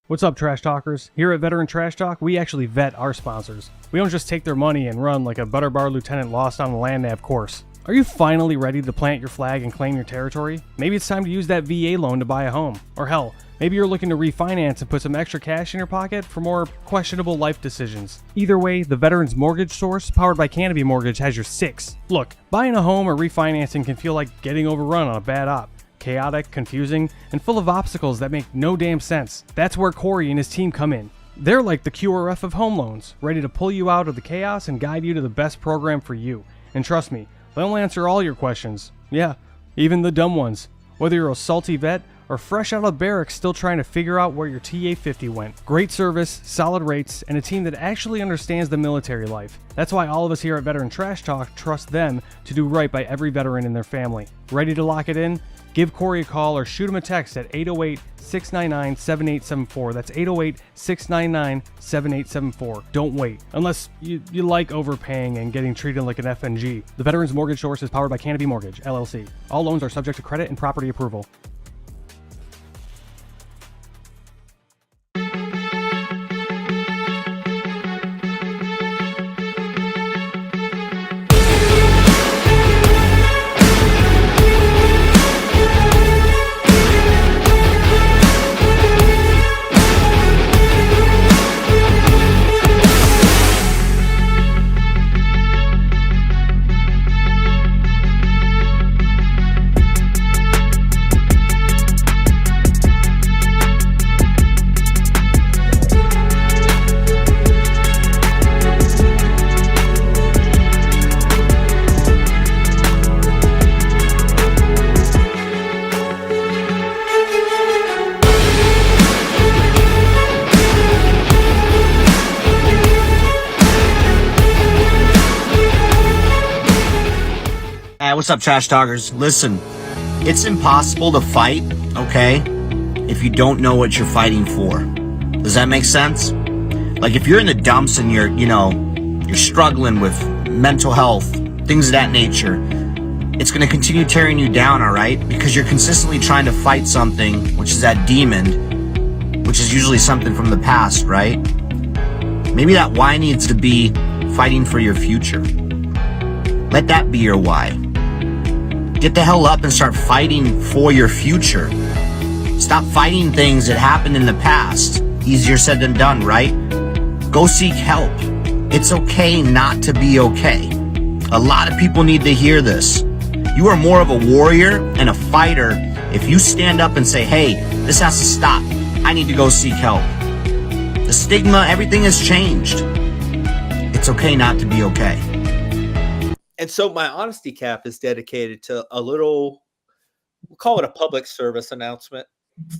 What's up, Trash Talkers? Here at Veteran Trash Talk, we actually vet our sponsors. We don't just take their money and run like a Butterbar Lieutenant lost on a land nav course. Are you finally ready to plant your flag and claim your territory? Maybe it's time to use that VA loan to buy a home. Or hell, maybe you're looking to refinance and put some extra cash in your pocket for more questionable life decisions. Either way, the Veterans Mortgage Source, powered by Canopy Mortgage, has your six. Look, buying a home or refinancing can feel like getting overrun on a bad op. Chaotic, confusing, and full of obstacles that make no damn sense. That's where Corey and his team come in. They're like the QRF of home loans, ready to pull you out of the chaos and guide you to the best program for you. And trust me, they'll answer all your questions. Yeah, even the dumb ones. Whether you're a salty vet or fresh out of barracks still trying to figure out where your TA-50 went. Great service, solid rates, and a team that actually understands the military life. That's why all of us here at Veteran Trash Talk trust them to do right by every veteran in their family. Ready to lock it in? Give Corey a call or shoot him a text at 808-699-7874. That's 808-699-7874. Don't wait. Unless you like overpaying and getting treated like an FNG. The Veterans Mortgage Source is powered by Canopy Mortgage, LLC. All loans are subject to credit and property approval. What's up, Trash Talkers? Listen, it's impossible to fight, okay, if you don't know what you're fighting for. Does that make sense? Like, if you're in the dumps and you're struggling with mental health, things of that nature, it's going to continue tearing you down, all right? Because you're consistently trying to fight something, which is that demon, which is usually something from the past, right? Maybe that why needs to be fighting for your future. Let that be your why. Get the hell up and start fighting for your future. Stop fighting things that happened in the past. Easier said than done, right? Go seek help. It's okay not to be okay. A lot of people need to hear this. You are more of a warrior and a fighter if you stand up and say, hey, this has to stop. I need to go seek help. The stigma, everything has changed. It's okay not to be okay. And so my honesty cap is dedicated to a little, we'll call it a public service announcement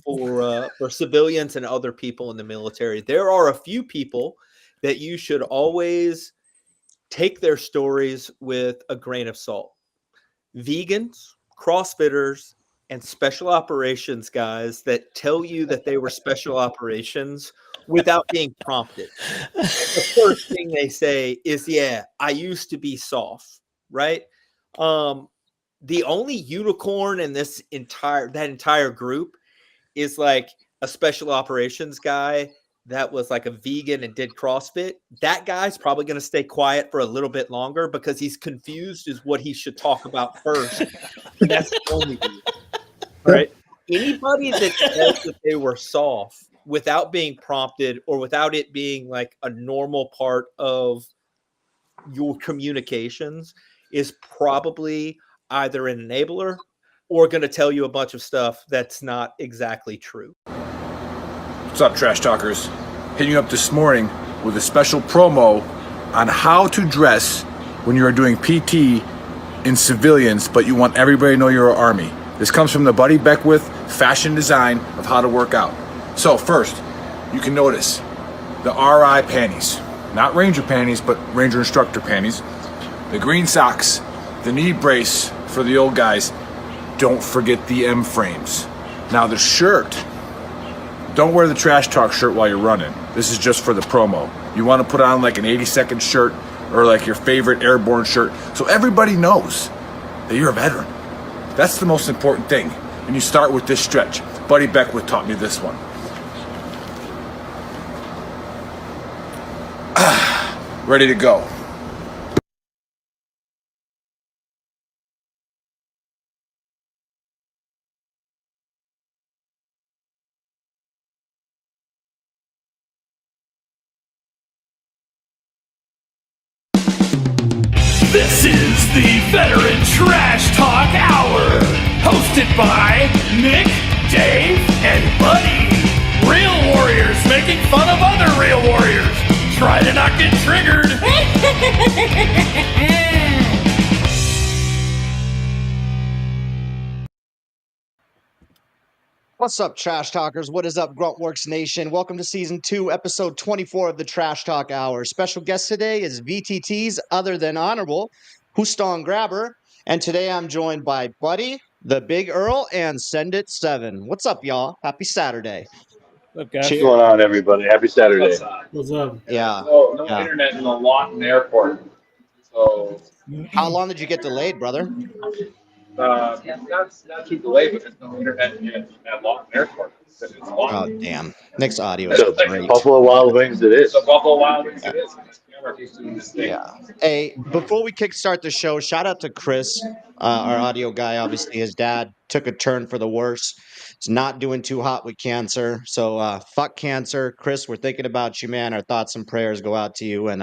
for civilians and other people in the military. There are a few people that you should always take their stories with a grain of salt. Vegans, CrossFitters, and special operations guys that tell you that they were special operations without being prompted. And the first thing they say is, yeah, I used to be soft. Right. The only unicorn in this entire group is like a special operations guy that was like a vegan and did CrossFit. That guy's probably going to stay quiet for a little bit longer because he's confused as what he should talk about first. That's the only reason. Right. Anybody that says that they were soft without being prompted or without it being like a normal part of your communications is probably either an enabler or going to tell you a bunch of stuff that's not exactly true. What's up, Trash Talkers? Hitting you up this morning with a special promo on how to dress when you are doing PT in civilians, but you want everybody to know you're an Army. This comes from the Buddy Beckwith fashion design of how to work out. So first, you can notice the RI panties. Not Ranger panties, but Ranger Instructor panties. The green socks, the knee brace for the old guys. Don't forget the M frames. Now the shirt, don't wear the Trash Talk shirt while you're running. This is just for the promo. You want to put on like an 80-second shirt or like your favorite airborne shirt so everybody knows that you're a veteran. That's the most important thing. And you start with this stretch. Buddy Beckwith taught me this one. ready to go. This is the Veteran Trash Talk Hour, hosted by Nick, Dave, and Buddy. Real warriors making fun of other real warriors. Try to not get triggered. What's up, Trash Talkers? What is up, Gruntworks Nation? Welcome to Season 2, Episode 24 of the Trash Talk Hour. Special guest today is VTT's Other Than Honorable, Juston Grabber, and today I'm joined by Buddy, the Big Earl, and Send It 7. What's up, y'all? Happy Saturday. What's going on, everybody? Happy Saturday. What's up? Yeah. No internet in the Lawton Airport. So, How long did you get delayed, brother? not too delayed, but there's no internet at Lawton Airport. It's Oh, damn. Nick's audio is great. Buffalo Wild Wings it is. So Buffalo Wild Wings it is. Yeah. Hey, before we kickstart the show, shout out to Chris, our audio guy. Obviously, his dad took a turn for the worse. It's not doing too hot with cancer. So, fuck cancer. Chris, we're thinking about you, man. Our thoughts and prayers go out to you. And,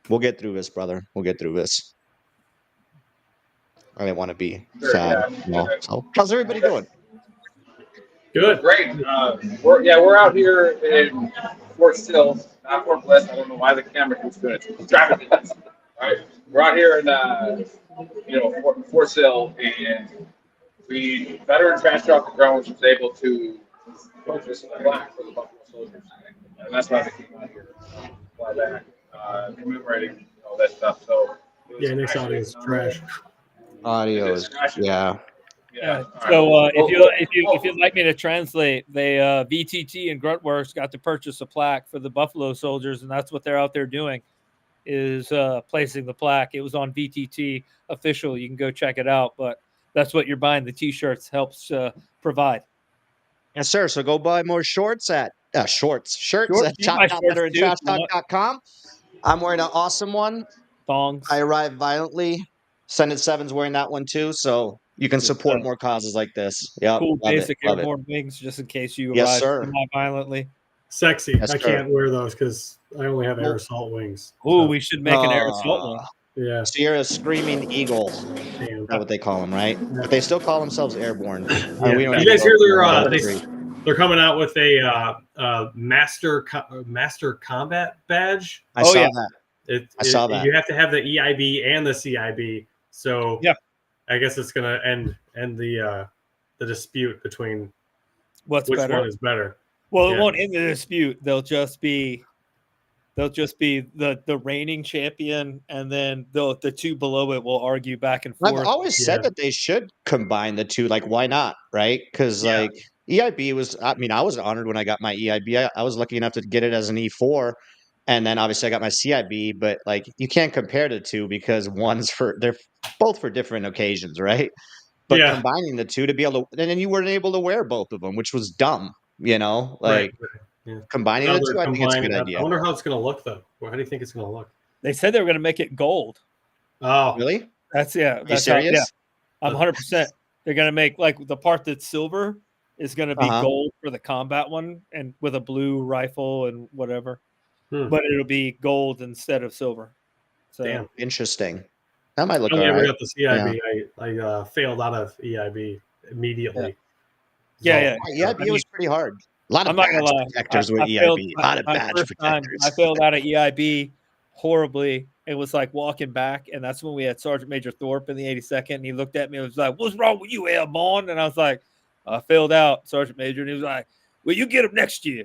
we'll get through this, brother. We'll get through this. I didn't want to be sad. Yeah. No. So, how's everybody doing? Good. Great. We're out here in Fort Sill, not Fort Bliss. I don't know why the camera keeps doing it. It's driving me nuts. All right, we're out here in Fort Sill, and we Veteran Trash Talk and Grounds was able to purchase a plaque for the Buffalo Soldiers, and that's why they came out here, fly back, commemorating all that stuff. So Yeah, Nick's audio is trash. Audio is, yeah. Yeah. So if you'd like me to translate, they VTT and Gruntworks got to purchase a plaque for the Buffalo Soldiers, and that's what they're out there doing, is placing the plaque. It was on VTT official. You can go check it out, but that's what you're buying. The T-shirts helps provide. Yes, sir. So go buy more shirts at Shorts, at you buy shorts too, if you want. shop.veterantrashtalk.com. I'm wearing an awesome one. Thongs. I arrived violently. Send It 7's wearing that one too, so you can support more causes like this. Yep. Cool love basic it, love it. airborne wings, just in case you Yes, arrive sir. violently. Sexy. Yes, I sir. can't wear those because I only have air assault wings. Ooh, So, we should make an air assault one. yeah. So you're a screaming eagle. Damn. That's what they call them, right? But they still call themselves airborne. Yeah. We don't You guys have hear to they're coming out with a master combat badge? I Oh, saw yeah. that. I saw that. You have to have the EIB and the CIB. So Yeah. I guess it's gonna end the dispute between What's which better? one is better. Well, Yeah. it won't end the dispute. They'll just be the reigning champion, and then the two below it will argue back and forth. I've always said Yeah. that they should combine the two. Like, why not? Right? Because like EIB was. I mean, I was honored when I got my EIB. I was lucky enough to get it as an E4, and then obviously I got my CIB. But like, you can't compare the two because they're both for different occasions, right? But Yeah. combining the two to be able to, and then you weren't able to wear both of them, which was dumb. Like Right. Yeah. combining Now the they're two, I think it's a good combining- idea. I wonder how it's gonna look though. Well, how do you think it's gonna look? They said they were going to make it gold. Oh, Really? That's Are you That's serious? I'm 100%. They're going to make like the part that's silver is going to be Uh-huh. gold for the combat one, and with a blue rifle and whatever. Hmm. But it'll be gold instead of silver. So damn. Interesting. That might look I all only ever right. got the CIB. I failed out of EIB immediately. Yeah. EIB was pretty hard. A lot of I'm not gonna badge lie. protectors with I EIB. failed A lot of my badge first time, protectors. I failed out of EIB horribly. It was like walking back, and that's when we had Sergeant Major Thorpe in the 82nd, and he looked at me and was like, "What's wrong with you, Airborne?" And I was like, "I failed out, Sergeant Major." And he was like, "Well, you get him next year.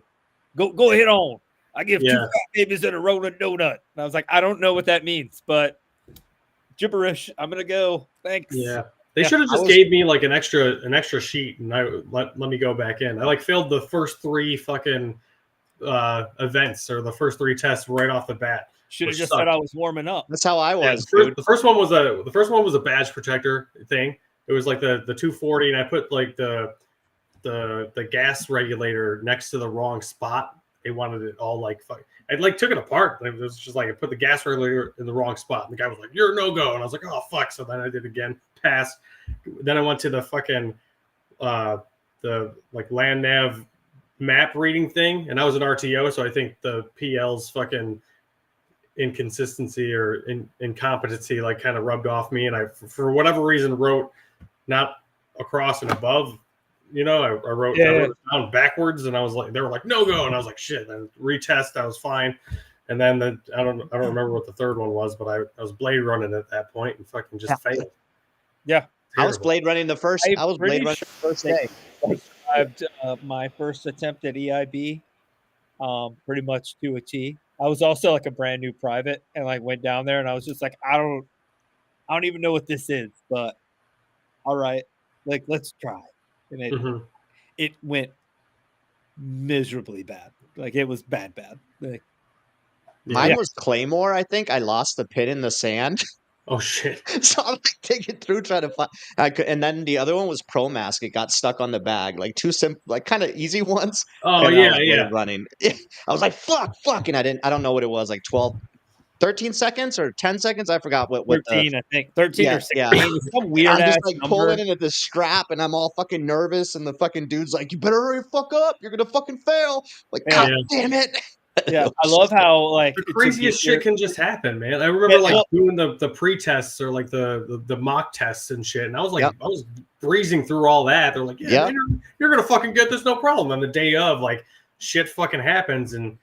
Go ahead on. I give two Yeah. fat babies and a rolling donut." And I was like, "I don't know what that means, but gibberish. I'm gonna go. Thanks." Yeah. They Yeah, should have I just was- gave me like an extra sheet and I let me go back in. I like failed the first three fucking events or the first three tests right off the bat. Should have Which just sucked. said I was warming up. That's how I Yeah, was, the, dude. first one was a badge protector thing. It was like the 240, and I put like the gas regulator next to the wrong spot they wanted it all like fuck. I like took it apart. It was just like I put the gas regulator in the wrong spot. And the guy was like, "You're a no go," and I was like, "Oh fuck!" So then I did again, passed. Then I went to the fucking the like land nav map reading thing, and I was an RTO, so I think the PL's fucking inconsistency or incompetency like kind of rubbed off me, and I for whatever reason wrote not across and above. You know, I wrote it down backwards, and I was like, they were like, "No go," and I was like, "Shit." And retest, I was fine. And then I don't remember what the third one was, but I was blade running at that point and fucking just failed. Yeah, I was blade running the first. I was blade running the first day. I survived my first attempt at EIB, pretty much to a T. I was also like a brand new private, and like went down there, and I was just like, I don't even know what this is, but all right, like let's try. And it went miserably bad. Like it was bad. Like, mine was Claymore. I think I lost the pin in the sand. Oh shit! So I'm like digging through trying to find. And then the other one was Pro Mask. It got stuck on the bag. Like two simple, like kind of easy ones. Oh and yeah. Running. I was like, fuck, and I don't know what it was. Like 12, 13 seconds or 10 seconds. I forgot what 13, I think 13 or 16. Some weird. I'm just ass like number. pulling into the strap, and I'm all fucking nervous. And the fucking dude's like, "You better hurry the fuck up. You're gonna fucking fail." Like, God damn it. Yeah, I love how like the craziest shit can just happen, man. I remember doing the pre-tests or like the mock tests and shit, and I was like, I was breezing through all that. They're like, man, you're gonna fucking get this no problem. And the day of, like, shit fucking happens, and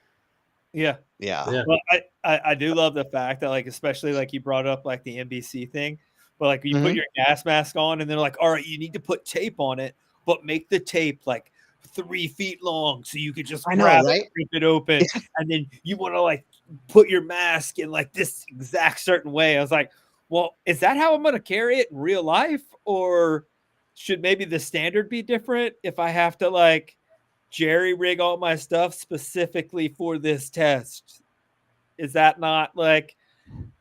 yeah. But I do love the fact that, like, especially like you brought up like the NBC thing, but like you put your gas mask on, and they're like, all right, you need to put tape on it, but make the tape like 3 feet long so you could just grab it, rip it open, and then you want to like put your mask in like this exact certain way. I was like, well, is that how I'm going to carry it in real life, or should maybe the standard be different if I have to like jerry rig all my stuff specifically for this test? Is that not like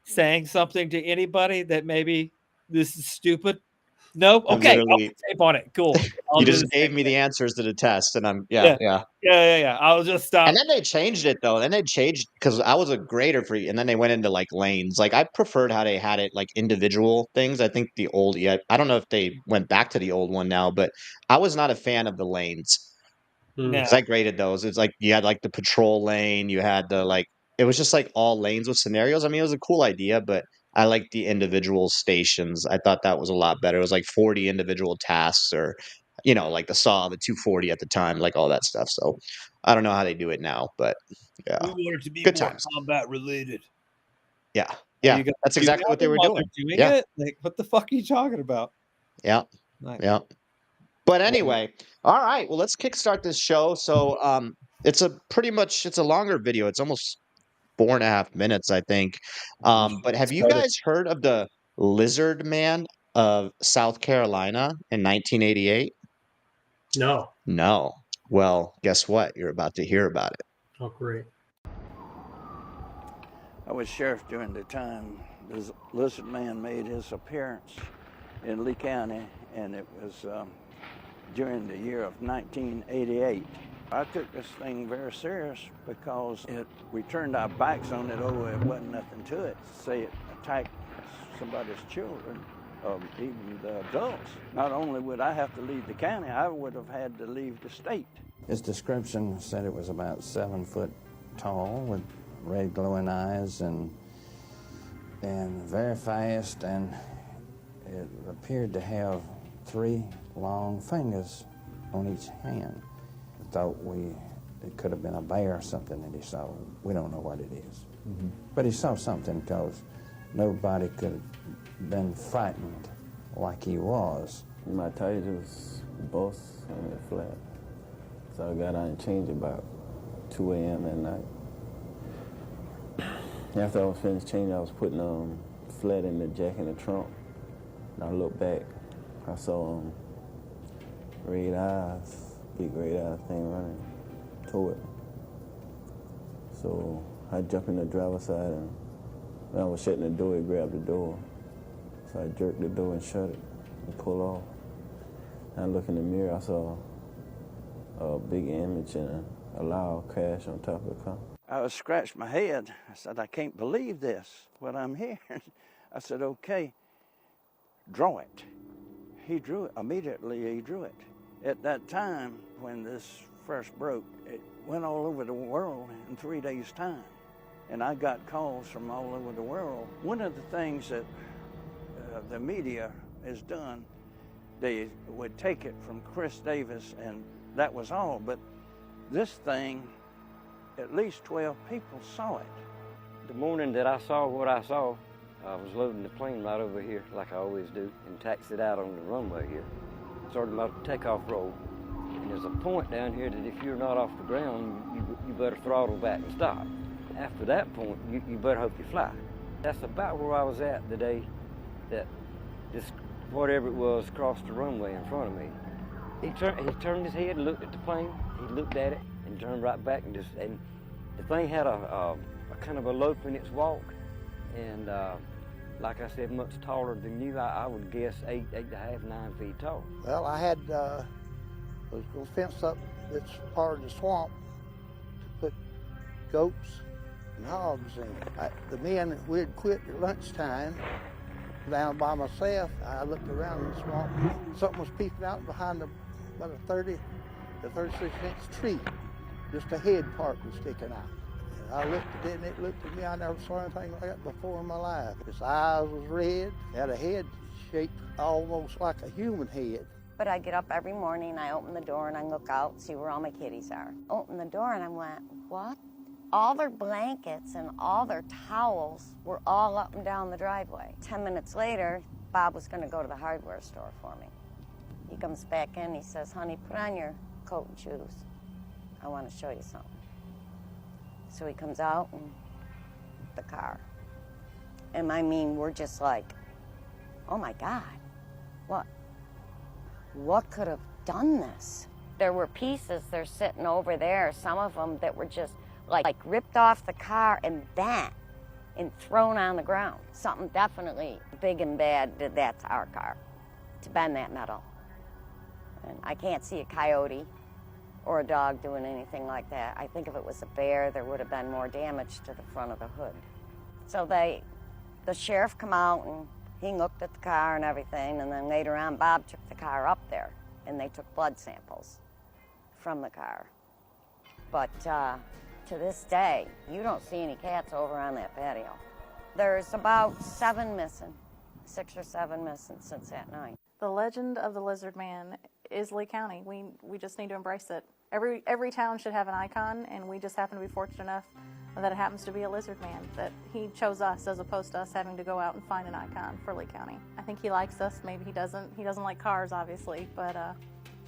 saying something to anybody that maybe this is stupid? No? Okay, I'll put tape on it. Cool. You just gave me the answers to the test, and I'm yeah. I'll just stop. And then they changed it though. Then they changed because I was a grader for you, and then they went into like lanes. Like I preferred how they had it like individual things. I think the old, I don't know if they went back to the old one now, but I was not a fan of the lanes because I graded those. It's like you had like the patrol lane, you had the like. It was just like all lanes with scenarios. I mean, it was a cool idea, but I liked the individual stations. I thought that was a lot better. It was like 40 individual tasks, or, you know, like the SAW, the 240 at the time, like all that stuff. So I don't know how they do it now, but yeah. We want it to be good more times. Combat related. Yeah. That's exactly what they were doing. It? Like, what the fuck are you talking about? Yeah. Yeah. But anyway, all right. Well, let's kickstart this show. So it's a longer video. It's almost 4.5 minutes, I think. But have you guys heard of the Lizard Man of South Carolina in 1988? No. Well, guess what? You're about to hear about it. Oh, great. I was sheriff during the time the Lizard Man made his appearance in Lee County, and it was during the year of 1988. I took this thing very serious because we turned our backs on it. Oh, it wasn't nothing to it. Say it attacked somebody's children, or even the adults. Not only would I have to leave the county, I would have had to leave the state. His description said it was about 7 foot tall with red glowing eyes and very fast, and it appeared to have 3 long fingers on each hand. Thought it could have been a bear or something that he saw. We don't know what it is. But he saw something because nobody could have been frightened like he was. My tires was bust on the flat. So I got out and changed about 2 a.m. that night. After I was finished changing, I was putting flat in the jack in the trunk. And I looked back, I saw red eyes. Big red eye thing running toward me. So I jumped in the driver's side, and when I was shutting the door, he grabbed the door. So I jerked the door and shut it and pulled off. And I looked in the mirror, I saw a big image in a loud crash on top of the car. I scratched my head. I said, I can't believe this, what I'm hearing. I said, okay, draw it. He drew it. Immediately he drew it. At that time, when this first broke, it went all over the world in 3 days' time. And I got calls from all over the world. One of the things that the media has done, they would take it from Chris Davis, and that was all. But this thing, at least 12 people saw it. The morning that I saw what I saw, I was loading the plane right over here, like I always do, and taxied out on the runway here. Started my takeoff roll. And there's a point down here that if you're not off the ground, you better throttle back and stop. After that point, you better hope you fly. That's about where I was at the day that this, whatever it was, crossed the runway in front of me. He turned his head and looked at the plane. He looked at it and turned right back and the thing had a kind of a lope in its walk. And like I said, much taller than you. I would guess 8.5, 9 feet tall. Well, I had was going to fence up this part of the swamp to put goats and hogs in. The men, we had quit at lunchtime. Down by myself, I looked around in the swamp. Something was peeping out behind about a 30 to 36-inch tree. Just a head part was sticking out. And I looked at it and it looked at me. I never saw anything like that before in my life. His eyes was red, had a head shaped almost like a human head. But I get up every morning, I open the door and I look out, see where all my kitties are. Open the door and I went, what? All their blankets and all their towels were all up and down the driveway. 10 minutes later, Bob was gonna go to the hardware store for me. He comes back in, he says, honey, put on your coat and shoes. I wanna show you something. So he comes out and the car. And I mean, we're just like, oh my God, what could have done this? There were pieces, they're sitting over there, some of them that were just like ripped off the car and bent and thrown on the ground. Something definitely big and bad did that to our car, to bend that metal. And I can't see a coyote or a dog doing anything like that. I think if it was a bear, there would have been more damage to the front of the hood. So the sheriff come out and he looked at the car and everything, and then later on, Bob took the car up there and they took blood samples from the car. But to this day, you don't see any cats over on that patio. There's about 7 missing, 6 or 7 missing since that night. The legend of the Lizard Man is Lee County. We just need to embrace it. Every town should have an icon, and we just happen to be fortunate enough that it happens to be a Lizard Man, that he chose us as opposed to us having to go out and find an icon for Lee County. I think he likes us, maybe he doesn't. He doesn't like cars, obviously, but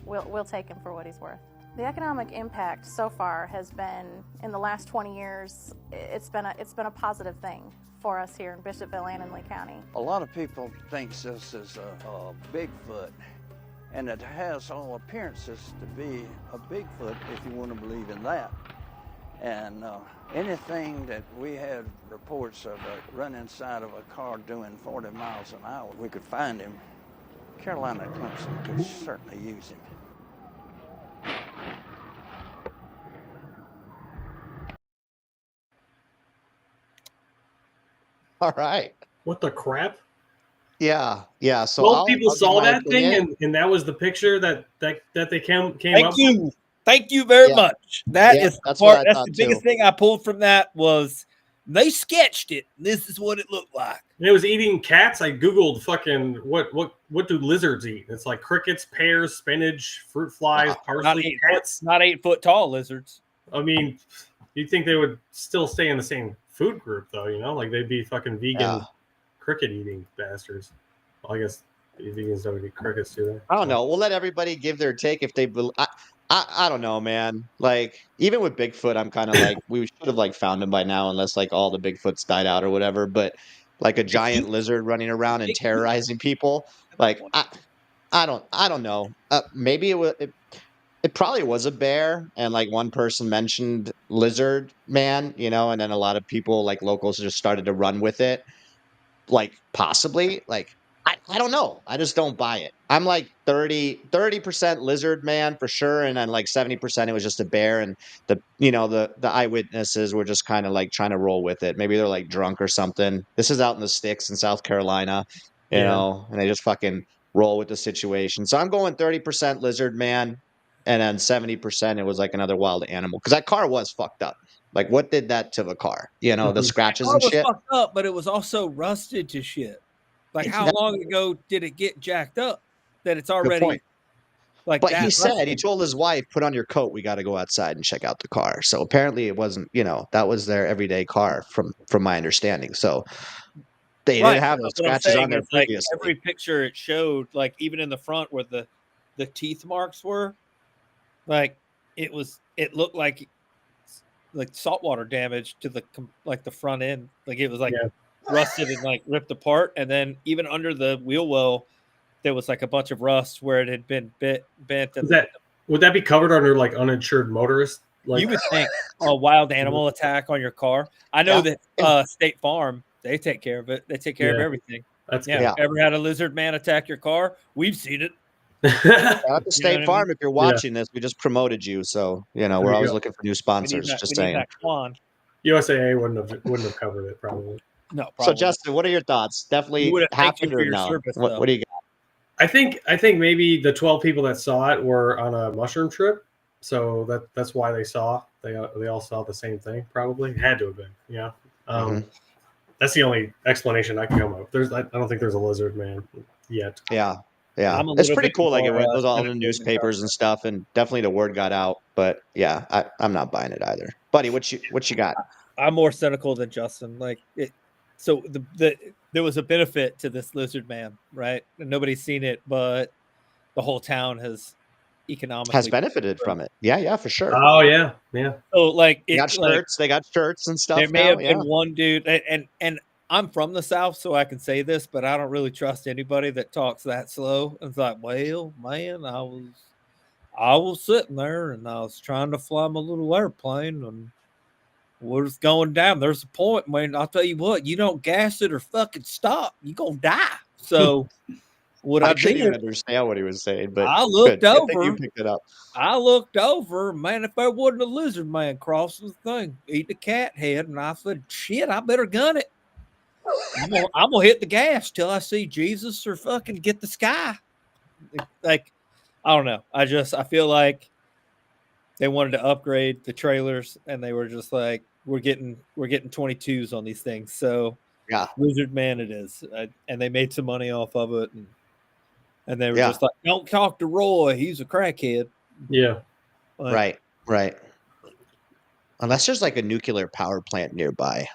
we'll take him for what he's worth. The economic impact so far has been, in the last 20 years, it's been a positive thing for us here in Bishopville and in Lee County. A lot of people think this is a Bigfoot, and it has all appearances to be a Bigfoot if you want to believe in that. And anything that we had reports of a run inside of a car doing 40 miles an hour, we could find him. Carolina Clemson could certainly use him. All right. What the crap? Yeah. So 12 people saw that opinion. thing, and that was the picture that they came up with? Thank you very much. That is the that's what part. I That's thought the biggest too. thing I pulled from that was they sketched it. This is what it looked like. And it was eating cats. I googled fucking what do lizards eat? It's like crickets, pears, spinach, fruit flies, parsley, cats. Not 8 foot tall lizards. I mean, you'd think they would still stay in the same food group, though. You know, like they'd be fucking vegan cricket eating bastards. Well, I guess vegans don't eat crickets, do they? I don't know. We'll let everybody give their take if they. I don't know, man. Like even with Bigfoot, I'm kind of like we should have like found him by now, unless like all the Bigfoots died out or whatever. But like a giant lizard running around and terrorizing people, like I don't know. Maybe it probably was a bear, and like one person mentioned lizard man, you know, and then a lot of people like locals just started to run with it. Like possibly, like I don't know. I just don't buy it. I'm like 30% lizard man for sure, and then like 70% it was just a bear, and the eyewitnesses were just kind of like trying to roll with it. Maybe they're like drunk or something. This is out in the sticks in South Carolina, Yeah. and they just fucking roll with the situation. So I'm going 30% lizard man, and then 70% it was like another wild animal because that car was fucked up. Like, what did that to the car? The Mhm. scratches car and was shit. fucked up, but it was also rusted to shit. Like, how That's long ago did it get jacked up that it's a good already point. like But that he rusted? told his wife, "Put on your coat. We got to go outside and check out the car." So apparently, it wasn't. That was their everyday car, from my understanding. So they Right. didn't have those What I'm scratches on saying there is, like, previously. every picture it showed, like, even in the front where the teeth marks were, like, it looked like saltwater damage to the front end. Like, it was like Yeah. rusted and like ripped apart, and then even under the wheel well, there was like a bunch of rust where it had been bent. And Would that be covered under like uninsured motorist? Like, you would think a wild animal attack on your car. I know that State Farm, they take care of it. They take care of Yeah. everything. That's yeah. good. Yeah. Ever had a lizard man attack your car? We've seen it. Shout out to You State know what I Farm. mean? If you're watching this, we just promoted you. So we're you always go. looking for new We need sponsors. that. Just We need saying. that Quan. USAA wouldn't have covered it probably. No, So probably not. Justin, what are your thoughts? We Definitely would have thanked you happened for or your no? service, What though. do you got? I think maybe the 12 people that saw it were on a mushroom trip, so that's why they all saw the same thing. Probably it had to have been. Yeah. That's the only explanation I can come up with. I don't think there's a lizard man yet. Yeah. I'm a It's little pretty bit cool. Like it more, was all in the cynical than newspapers and stuff, and definitely the word got out. But yeah, I'm not buying it either. Buddy, what you got? I'm more cynical than Justin. Like it. So there was a benefit to this lizard man, right? And nobody's seen it, but the whole town has economically benefited from it. Yeah, for sure. Oh yeah. So like They got shirts. They got shirts and stuff there may now. have been one dude, and I'm from the South, so I can say this, but I don't really trust anybody that talks that slow. And it's like, well, man, I was sitting there and I was trying to fly my little airplane and we're just going down. There's a point, man. I'll tell you what, you don't gas it or fucking stop, you're gonna die. So what I couldn't did, even understand what he was saying, but I looked good thing you over. picked it up. I looked over, man. If there wasn't a lizard man crossing the thing, eating a cat head, and I said, "Shit, I better gun it. I'm gonna hit the gas till I see Jesus or fucking get the sky." Like, I don't know. I feel like they wanted to upgrade the trailers, and they were just like, "We're getting 22s on these things." So yeah, Lizard Man it is, and they made some money off of it, and they were just like, "Don't talk to Roy. He's a crackhead." Yeah. Right. Unless there's like a nuclear power plant nearby,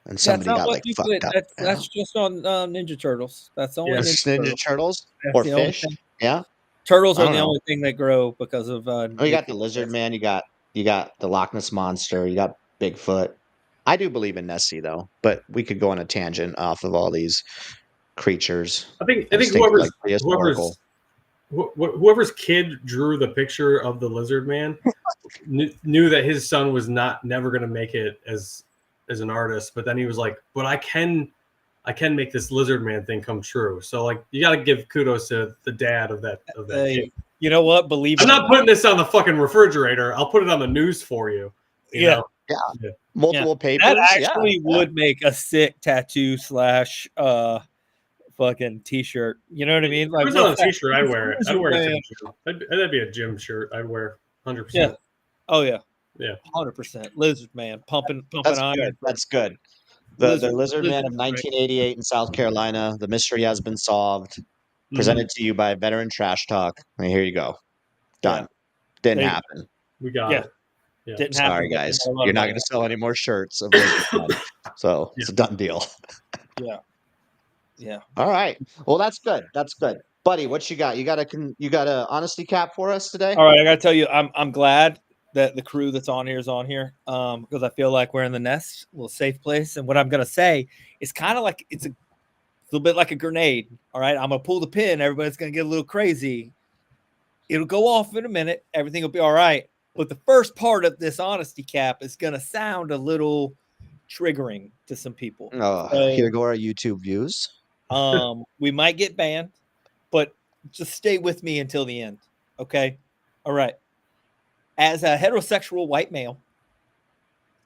and somebody got like fucked up. That's just on Ninja Turtles. That's only Ninja Turtles That's or the only fish. thing. Yeah, Turtles I are don't the know. only thing that grow because of. You got the lizard man. You got the Loch Ness monster. You got Bigfoot. I do believe in Nessie though, but we could go on a tangent off of all these creatures. I think just they're, whoever's like prehistorical. whoever's kid drew the picture of the lizard man knew that his son was never going to make it as an artist, but then he was like, but I can make this lizard man thing come true. So like, you got to give kudos to the dad of that kid. You know what? Believe I'm it. not putting this on the fucking refrigerator. I'll put it on the news for you. You know? Yeah. Multiple papers. That actually would make a sick tattoo / fucking t-shirt. You know what I mean? Like, if it was on a t-shirt, I'd wear it. I'd wear a Man. t-shirt. That'd be a gym shirt. I'd wear 100%. Yeah. Oh yeah. Yeah. 100%. Lizard man pumping That's iron. good. That's good. The lizard man of 1988 in South Carolina. The mystery has been solved. Presented to you by Veteran Trash Talk. And here you go. Done. Didn't happen. We got it. Yeah. Didn't Sorry, happen. guys. You're not going to sell any more shirts of Lizard Man. So it's a done deal. Yeah. All right. Well, that's good. That's good, buddy. What you got? You got a honesty cap for us today? All right, I got to tell you, I'm glad that the crew that's on here is on here, because I feel like we're in the nest, a little safe place. And what I'm gonna say is kind of like it's a little bit like a grenade. All right, I'm gonna pull the pin. Everybody's gonna get a little crazy. It'll go off in a minute. Everything will be all right. But the first part of this honesty cap is gonna sound a little triggering to some people. Here go our YouTube views. We might get banned, but just stay with me until the end. Okay. All right. As a heterosexual white male,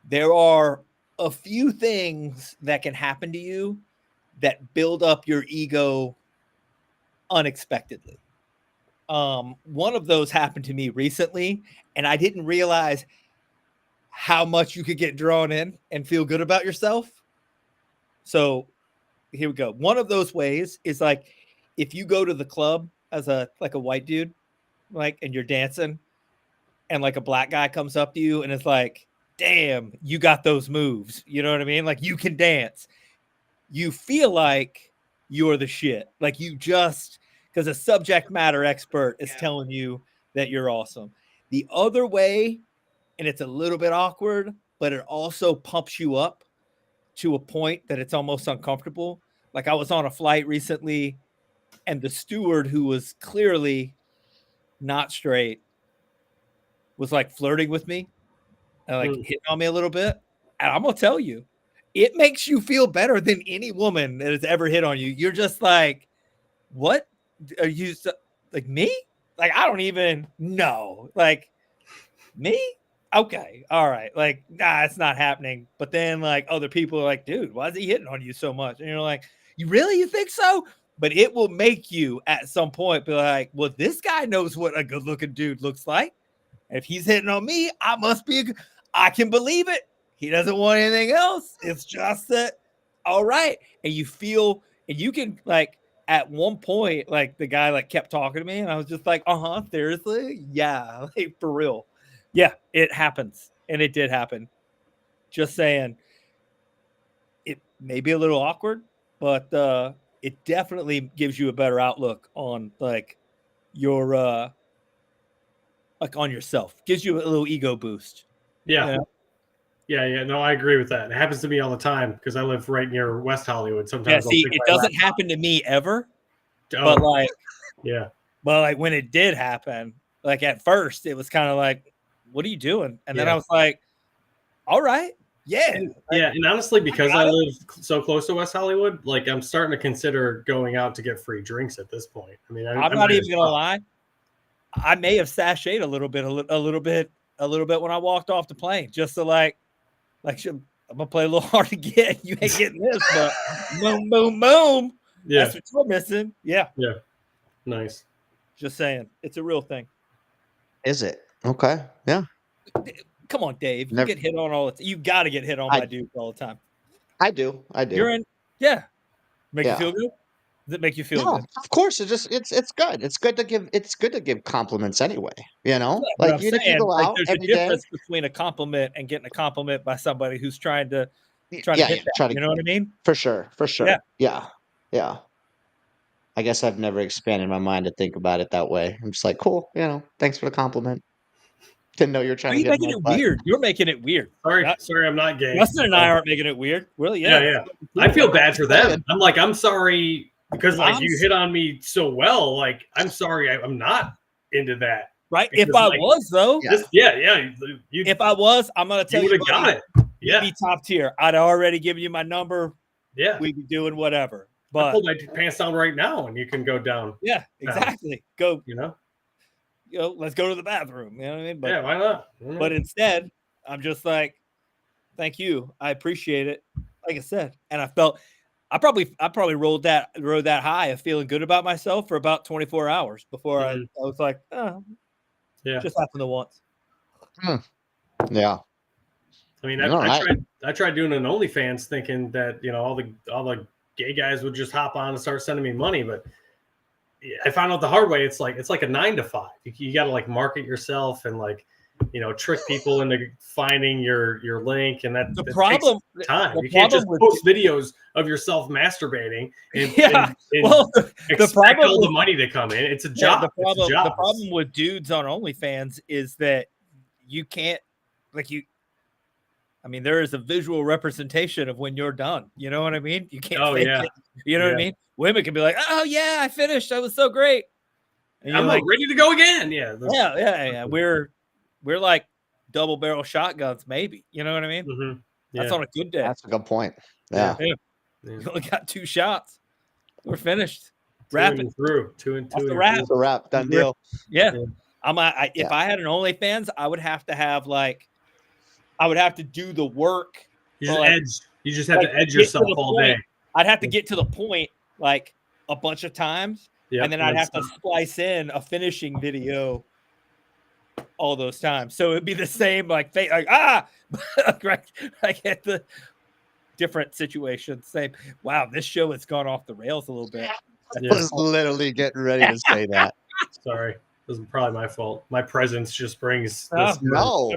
there are a few things that can happen to you that build up your ego unexpectedly. One of those happened to me recently, and I didn't realize how much you could get drawn in and feel good about yourself. So here we go. One of those ways is like if you go to the club as a white dude, like, and you're dancing, and like a black guy comes up to you and it's like, damn, you got those moves. You know what I mean? Like you can dance. You feel like you're the shit. Like you just, because a subject matter expert is telling you that you're awesome. The other way, and it's a little bit awkward, but it also pumps you up to a point that it's almost uncomfortable. Like I was on a flight recently, and the steward, who was clearly not straight, was like flirting with me and like hitting on me a little bit. And I'm gonna tell you, it makes you feel better than any woman that has ever hit on you. You're just like, what are you like me? Like I don't even know. Like me? Okay, all right. Like, nah, it's not happening. But then like other people are like, dude, why is he hitting on you so much? And you're like, you think so? But it will make you at some point be like, well, this guy knows what a good looking dude looks like. If he's hitting on me, I must be I can believe it. He doesn't want anything else. It's just that, all right. And you feel, and you can like at one point, like the guy like kept talking to me, and I was just like, seriously? Yeah, like for real. Yeah, it happens. And it did happen. Just saying, it may be a little awkward, but it definitely gives you a better outlook on like your like on yourself. Gives you a little ego boost. Yeah. You know? Yeah. No, I agree with that. It happens to me all the time because I live right near West Hollywood. Sometimes yeah, see, it doesn't happen to me ever. Oh, but like, yeah. But like when it did happen, like at first it was kind of like, what are you doing? And then I was like, all right. Yeah. And honestly, because I live so close to West Hollywood, like I'm starting to consider going out to get free drinks at this point. I mean, I'm not even gonna lie. I may have sashayed a little bit when I walked off the plane, just to like I'm gonna play a little hard to get. You ain't getting this, but boom, boom, boom. Yeah. That's what you're missing. Yeah. Yeah. Nice. Just saying, it's a real thing. Is it? Okay. Yeah. Come on, Dave. You get hit on all the time. You got to get hit on by dudes all the time. I do. You're in. Yeah. Make you feel good? Does it make you feel good? Of course. It's good. It's good to give compliments anyway. You know, Yeah, like you go out there's a every day. difference between a compliment and getting a compliment by somebody who's trying to hit that. You know what I mean? For sure. Yeah. Yeah. I guess I've never expanded my mind to think about it that way. I'm just like, cool. You know, thanks for the compliment. Didn't know you were trying to get making it weird. You're making it weird. Sorry, I'm not gay. Justin and I aren't making it weird. Really? Yeah. I feel bad for them. I'm like, I'm sorry because like you hit on me so well. Like, I'm sorry, I'm not into that. Right? If I was though, if I was, I'm gonna tell you, would have got it. You'd be top tier. I'd already given you my number. Yeah, we'd be doing whatever. But I pull my pants down right now, and you can go down. Yeah, exactly. Go. You know, let's go to the bathroom. You know what I mean? But, yeah, why not? But instead, I'm just like, thank you. I appreciate it. Like I said, and I felt I probably rode that high of feeling good about myself for about 24 hours before I was like, just happened to once. Yeah. I mean, I tried doing an OnlyFans thinking that all the gay guys would just hop on and start sending me money, but I found out the hard way. It's like a 9 to 5. You got to like market yourself and like trick people into finding your link, and that problem takes time. You can't just post videos of yourself masturbating and expect all the money to come in. It's a job. The problem with dudes on OnlyFans is that you can't I mean, there is a visual representation of when you're done. You know what I mean? You can't fake it. You know what I mean? Women can be like, "Oh yeah, I finished. That was so great." And I'm like ready to go again. Yeah. Yeah. We're like double barrel shotguns, maybe. You know what I mean? Mm-hmm. That's on a good day. That's a good point. Yeah. You only got 2 shots. We're finished. Two Wrapping and through. Two and That's two. a wrap. It's a wrap. Done deal. Yeah. If I had an OnlyFans, I would have to have I would have to do the work. You just edge. You just have to edge yourself all day. I'd have to get to the point like a bunch of times, and then I'd have to splice in a finishing video all those times. So it'd be the same like right, like at the different situations. Same. Wow, this show has gone off the rails a little bit. I was literally getting ready to say that. Sorry. This is probably my fault. My presence just brings no.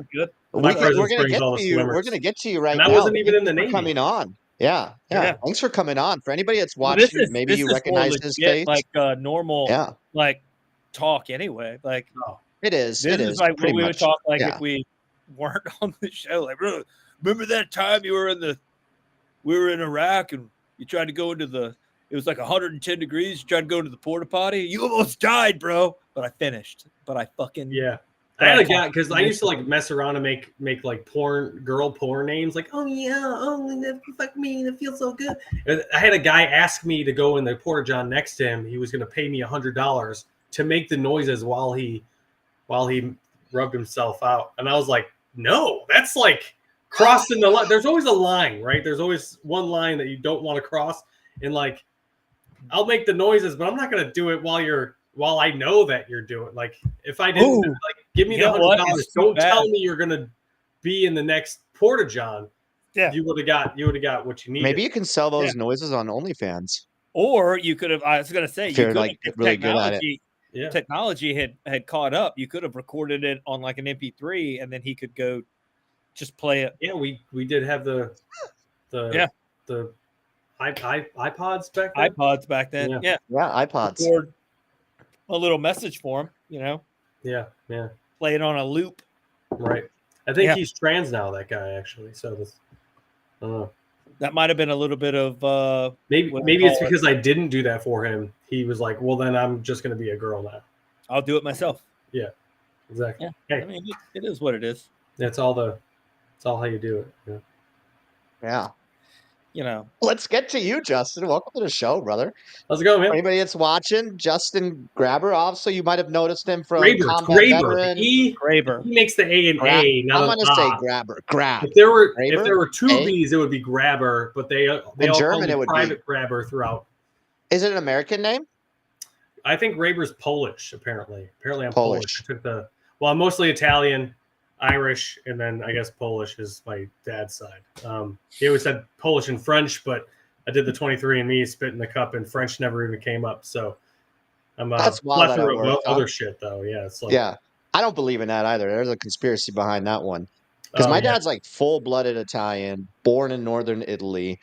My presence We're gonna brings get all to the you. swimmers. We're gonna get to you right And now. I wasn't even in the Thanks for Navy. coming on. Yeah. Thanks for coming on. For anybody that's Well, watching, maybe you is recognize more his legit, face. like normal, like talk anyway. Like it is. This It is is like pretty what we would much. talk like Yeah. if we weren't on the show. Like, bro, remember that time we were in Iraq and you tried to go into it was like 110 degrees. You tried to go into the porta potty. You almost died, bro. But I finished. But I fucking I had a guy because I used to like mess around and make like girl porn names, like fuck me, that feels so good. And I had a guy ask me to go in the porta john next to him. He was going to pay me $100 to make the noises while he rubbed himself out, and I was like, no, that's like crossing the line. There's always a line, right? There's always one line that you don't want to cross, and like I'll make the noises, but I'm not going to do it while I know that you're doing. Like if I didn't like give me the $100, don't tell me you're gonna be in the next porta john. Yeah, you would have got what you needed. Maybe you can sell those noises on OnlyFans. Or you could have. I was gonna say If you you're could like if really good at it. technology had caught up. You could have recorded it on like an MP3, and then he could go just play it. Yeah, we did have the iPods back then. iPods back then. Yeah, iPods. Record a little message for him, you know. Yeah. Play it on a loop. Right. I think he's trans now. That guy actually. So this. I don't know. That might have been a little bit of maybe it's because I didn't do that for him. He was like, well, then I'm just going to be a girl now. I'll do it myself. Yeah, exactly. Yeah. Hey, I mean, it is what it is. That's all how you do it. Yeah. You know. Let's get to you, Justin. Welcome to the show, brother. How's it going, man? For anybody that's watching, Justin Grabber. Also, you might have noticed him from Graber. Combat Veteran. Graber. He makes the A and A. I'm going to say Grabber. Grab. If there were Graber? two B's, it would be Grabber, but they all German, call it would be private Grabber throughout. Is it an American name? I think Graber's Polish. Apparently, I'm Polish. I took I'm mostly Italian, Irish, and then I guess Polish is my dad's side. He always said Polish and French, but I did the 23andMe, spit in the cup, and French never even came up. So I'm That's wild. other shit though. Yeah, it's like I don't believe in that either. There's a conspiracy behind that one. Because my dad's like full-blooded Italian, born in northern Italy,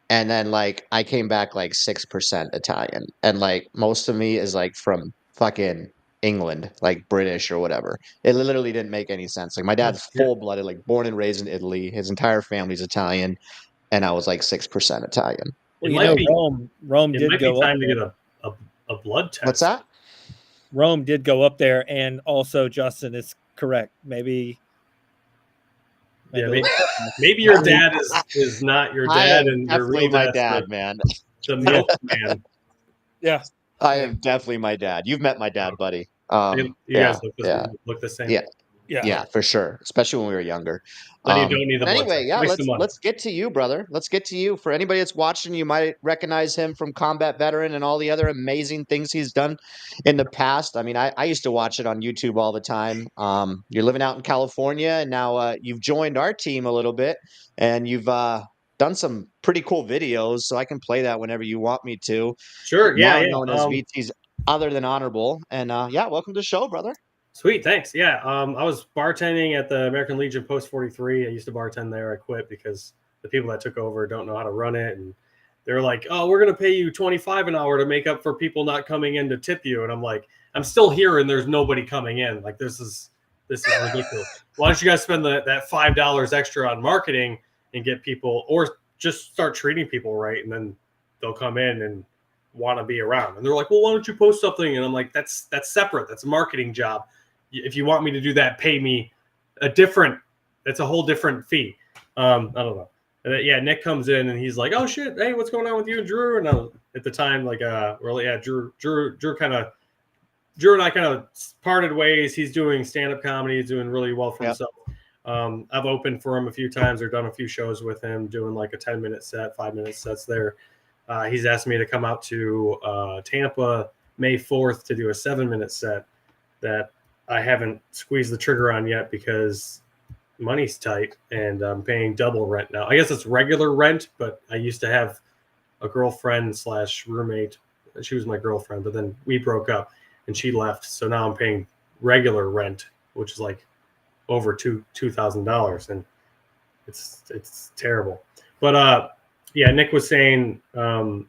and then like I came back like 6% Italian, and like most of me is like from fucking England, like British or whatever. It literally didn't make any sense. Like my dad's full-blooded, like born and raised in Italy. His entire family's Italian, and I was like 6% Italian. Well, Rome did might go be time up to there. get a blood test. What's that? Rome did go up there, and also Justin is correct. Maybe your dad is not your dad, and your real my dad's dad, man. The milkman. Yeah, I am definitely my dad. You've met my dad, buddy. You guys look the same. Yeah, for sure. Especially when we were younger. Then you don't need the blood anyway, test. let's get to you, brother. Let's get to you. For anybody that's watching, you might recognize him from Combat Veteran and all the other amazing things he's done in the past. I mean, I used to watch it on YouTube all the time. You're living out in California, and now you've joined our team a little bit, and you've done some pretty cool videos, so I can play that whenever you want me to. Sure, now known as VT's Other Than Honorable. And welcome to the show, brother. Sweet, thanks. Yeah, I was bartending at the American Legion Post 43. I used to bartend there. I quit because the people that took over don't know how to run it, and they're like, "Oh, we're going to pay you $25 an hour to make up for people not coming in to tip you." And I'm like, "I'm still here, and there's nobody coming in. Like this is ridiculous. Why don't you guys spend that $5 extra on marketing and get people, or just start treating people right, and then they'll come in and want to be around." And they're like, "Well, why don't you post something?" And I'm like, "That's separate. That's a marketing job. If you want me to do that, pay me that's a whole different fee." I don't know. yeah, Nick comes in and he's like, "Oh shit, hey, what's going on with you and Drew?" And I was, at the time, like, really, yeah, Drew and I kind of parted ways. He's doing stand-up comedy. He's doing really well for himself. I've opened for him a few times or done a few shows with him, doing like a 10-minute set, 5-minute sets there. He's asked me to come out to Tampa May 4th to do a 7-minute set that I haven't squeezed the trigger on yet because money's tight and I'm paying double rent now. I guess it's regular rent, but I used to have a girlfriend / roommate. She was my girlfriend, but then we broke up and she left. So now I'm paying regular rent, which is like over $2,000, and it's terrible. But yeah, Nick was saying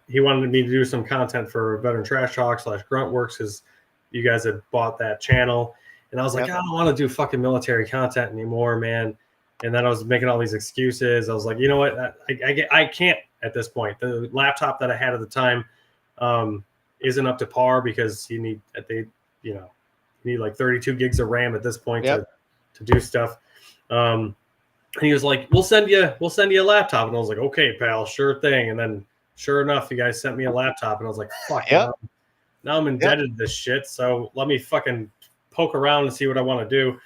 he wanted me to do some content for Veteran Trash Talk / Gruntworks because you guys had bought that channel. And I was like, I don't want to do fucking military content anymore, man. And then I was making all these excuses. I was like, you know what? I can't at this point. The laptop that I had at the time isn't up to par because you need like 32 gigs of RAM at this point to do stuff. And he was like, we'll send you a laptop. And I was like, okay, pal, sure thing. And then sure enough, you guys sent me a laptop and I was like, fuck, now I'm indebted to this shit. So let me fucking poke around and see what I want to do.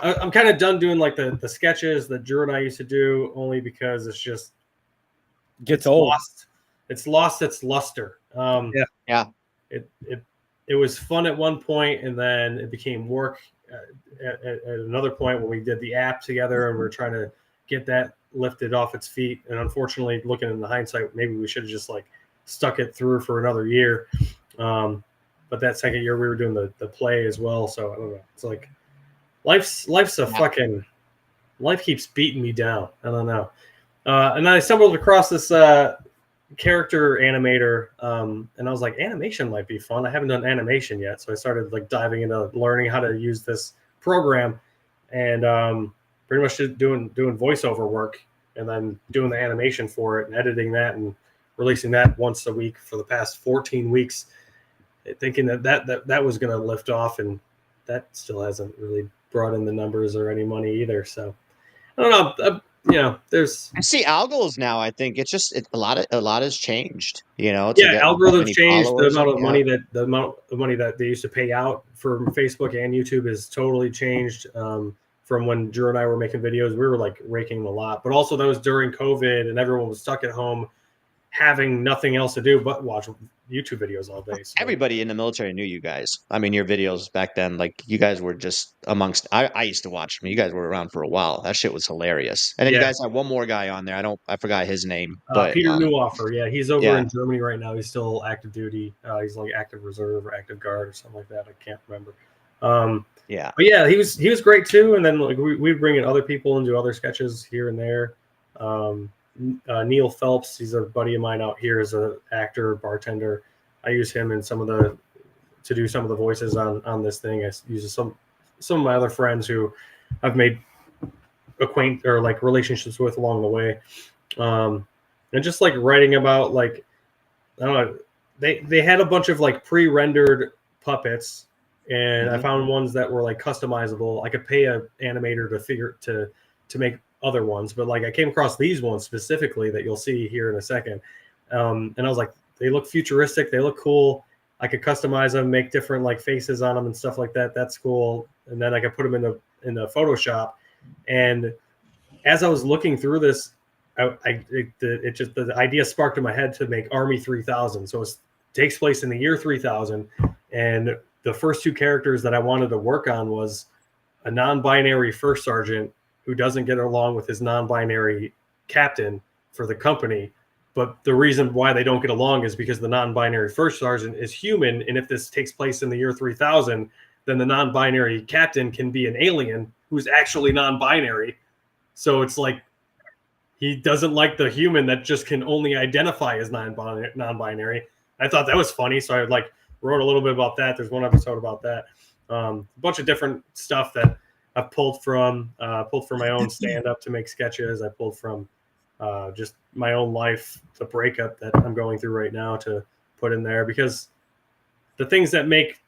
I'm kind of done doing like the sketches that Drew and I used to do, only because it's just gets old. It's lost its luster. It was fun at one point, and then it became work at another point when we did the app together, and we we're trying to get that lifted off its feet. And unfortunately, looking in the hindsight, maybe we should have just like stuck it through for another year. But that second year we were doing the play as well. So I don't know. It's like life's a fucking life keeps beating me down. I don't know. And then I stumbled across this character animator, and I was like, animation might be fun. I haven't done animation yet, so I started like diving into learning how to use this program, and pretty much just doing voiceover work, and then doing the animation for it and editing that and releasing that once a week for the past 14 weeks, thinking that was going to lift off, and that still hasn't really brought in the numbers or any money either. So I don't know. There's. I see algos now. I think it's just a lot has changed. Algorithms changed. The amount of money that they used to pay out for Facebook and YouTube has totally changed. From when Drew and I were making videos, we were like raking a lot. But also that was during COVID and everyone was stuck at home, having nothing else to do but watch YouTube videos all day. So. Everybody in the military knew you guys. I mean, your videos back then, like you guys were just amongst. I used to watch them. You guys were around for a while. That shit was hilarious. And then you guys had one more guy on there. I forgot his name. But Peter Newoffer. Yeah, he's over in Germany right now. He's still active duty. He's like active reserve or active guard or something like that. I can't remember. But yeah, he was great too. And then like we'd bring in other people and do other sketches here and there. Neil Phelps, he's a buddy of mine out here as an actor, bartender. I use him in to do some of the voices on this thing. I use some of my other friends who I've made relationships with along the way. And just like writing about like, I don't know, they had a bunch of like pre-rendered puppets, and I found ones that were like customizable. I could pay an animator to make other ones, but like I came across these ones specifically that you'll see here in a second. And I was like, they look futuristic. They look cool. I could customize them, make different like faces on them and stuff like that. That's cool. And then I could put them in the Photoshop. And as I was looking through this, the idea sparked in my head to make Army 3000. So it takes place in the year 3000. And the first two characters that I wanted to work on was a non-binary first sergeant who doesn't get along with his non-binary captain for the company. But the reason why they don't get along is because the non-binary first sergeant is human. And if this takes place in the year 3000, then the non-binary captain can be an alien who's actually non-binary. So it's like he doesn't like the human that just can only identify as non-binary. I thought that was funny. So I like wrote a little bit about that. There's one episode about that. A bunch of different stuff that I've pulled from my own stand-up to make sketches. I pulled from just my own life, the breakup that I'm going through right now to put in there, because the things that make